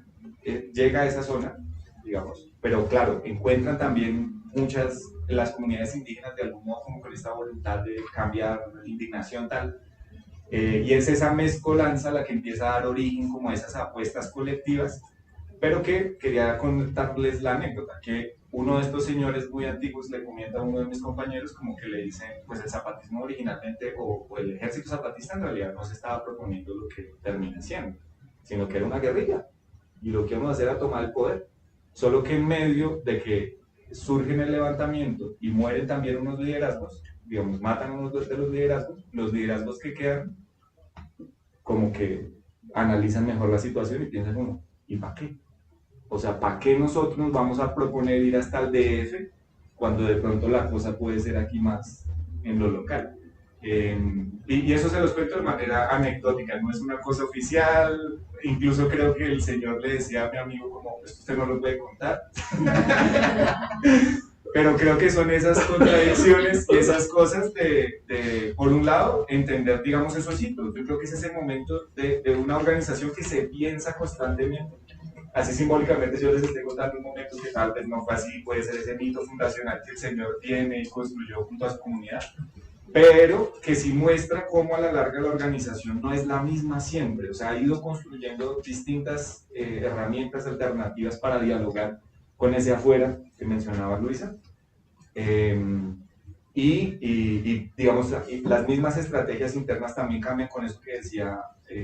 llega a esa zona, digamos, pero claro, encuentran también muchas las comunidades indígenas de algún modo como con esta voluntad de cambiar, indignación tal, y es esa mezcolanza la que empieza a dar origen como a esas apuestas colectivas, pero que quería contarles la anécdota, que uno de estos señores muy antiguos le comenta a uno de mis compañeros como que le dicen, pues el zapatismo originalmente, o el ejército zapatista en realidad no se estaba proponiendo lo que termina siendo, sino que era una guerrilla, y lo que íbamos a hacer era tomar el poder, solo que en medio de que surgen el levantamiento y mueren también unos liderazgos, digamos, matan a unos de los liderazgos que quedan, como que analizan mejor la situación y piensan como, ¿y para qué? O sea, ¿para qué nosotros nos vamos a proponer ir hasta el DF cuando de pronto la cosa puede ser aquí más en lo local? Y eso se los cuento de manera anecdótica, no es una cosa oficial, incluso creo que el señor le decía a mi amigo como, pues usted no lo puede contar. Pero creo que son esas contradicciones y esas cosas de, por un lado, entender, digamos, esos hitos. Yo creo que es ese momento de una organización que se piensa constantemente. Así simbólicamente yo les estoy contando un momento que tal vez no fue así, puede ser ese mito fundacional que el Señor tiene y construyó junto a su comunidad, pero que sí muestra cómo a la larga la organización no es la misma siempre, o sea, ha ido construyendo distintas herramientas alternativas para dialogar con ese afuera que mencionaba Luisa, y digamos, las mismas estrategias internas también cambian con eso que decía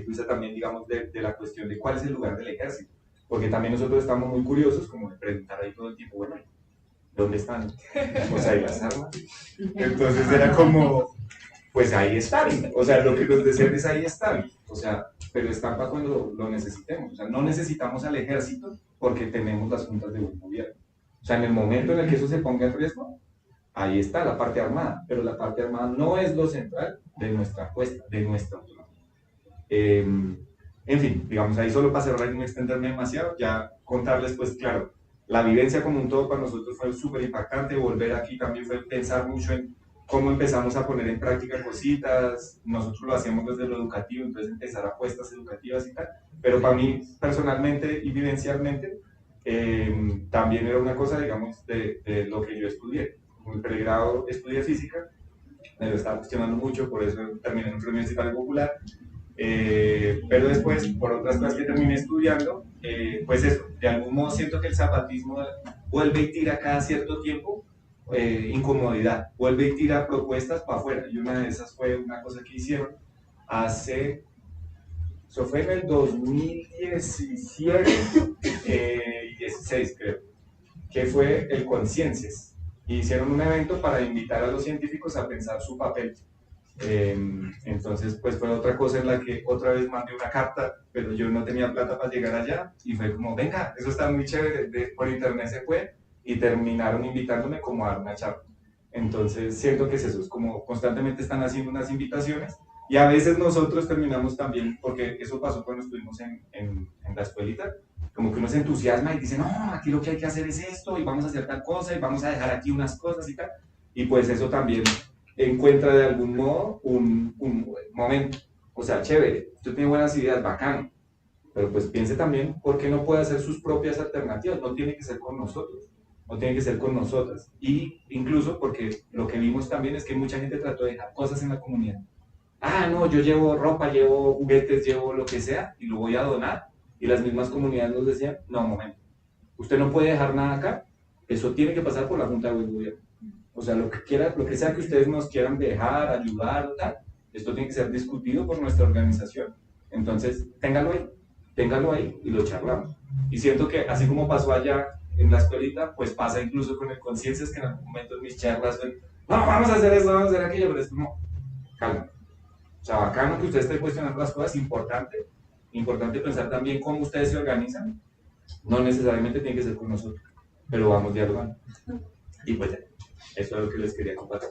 Luisa también, digamos, de la cuestión de cuál es el lugar del ejército, porque también nosotros estamos muy curiosos como de preguntar ahí todo el tiempo, bueno, ¿dónde están? Pues ahí las armas. Entonces era como, pues ahí están, o sea, lo que nos decían es ahí están, o sea, pero están para cuando lo necesitemos, o sea, no necesitamos al ejército porque tenemos las juntas de buen gobierno. O sea, en el momento en el que eso se ponga en riesgo, ahí está la parte armada, pero la parte armada no es lo central de nuestra apuesta, de nuestra autonomía. En fin, digamos, ahí solo para cerrar y no extenderme demasiado, ya contarles, pues claro, la vivencia como un todo para nosotros fue súper impactante, volver aquí también fue pensar mucho en cómo empezamos a poner en práctica cositas, nosotros lo hacemos desde lo educativo, entonces empezar apuestas educativas y tal, pero para mí personalmente y vivencialmente también era una cosa, digamos, de lo que yo estudié. Como el pregrado estudié física, me lo estaba cuestionando mucho, por eso terminé en un premio universitario popular, pero después, por otras cosas que terminé estudiando, pues eso, de algún modo siento que el zapatismo vuelve y tira cada cierto tiempo incomodidad, vuelve y tira propuestas para afuera, y una de esas fue una cosa que hicieron eso fue en el 2017, 16 creo, que fue el Conciencias, y hicieron un evento para invitar a los científicos a pensar su papel. Entonces pues fue otra cosa en la que otra vez mandé una carta, pero yo no tenía plata para llegar allá y fue como, venga, eso está muy chévere, por internet se fue, y terminaron invitándome como a dar una charla. Entonces siento que es eso, es como constantemente están haciendo unas invitaciones y a veces nosotros terminamos también, porque eso pasó cuando estuvimos en la escuelita, como que uno se entusiasma y dice, no, aquí lo que hay que hacer es esto y vamos a hacer tal cosa y vamos a dejar aquí unas cosas y tal, y pues eso también encuentra de algún modo un momento, o sea, chévere, usted tiene buenas ideas, bacano, pero pues piense también por qué no puede hacer sus propias alternativas, no tiene que ser con nosotros, no tiene que ser con nosotras, y incluso porque lo que vimos también es que mucha gente trató de dejar cosas en la comunidad, no, yo llevo ropa, llevo juguetes, llevo lo que sea, y lo voy a donar, y las mismas comunidades nos decían, no, momento, usted no puede dejar nada acá, eso tiene que pasar por la Junta de Buen Gobierno. O sea, lo que sea que ustedes nos quieran dejar, ayudar o tal, esto tiene que ser discutido por nuestra organización. Entonces, téngalo ahí y lo charlamos. Y siento que así como pasó allá en la escuelita, pues pasa incluso con el Conciencias, que en algún momento en mis charlas son, no, vamos a hacer esto, vamos a hacer aquello, pero es como, calma. O sea, bacano que ustedes estén cuestionando las cosas, importante pensar también cómo ustedes se organizan. No necesariamente tiene que ser con nosotros, pero vamos dialogando. Y pues ya. Eso es lo que les quería compartir.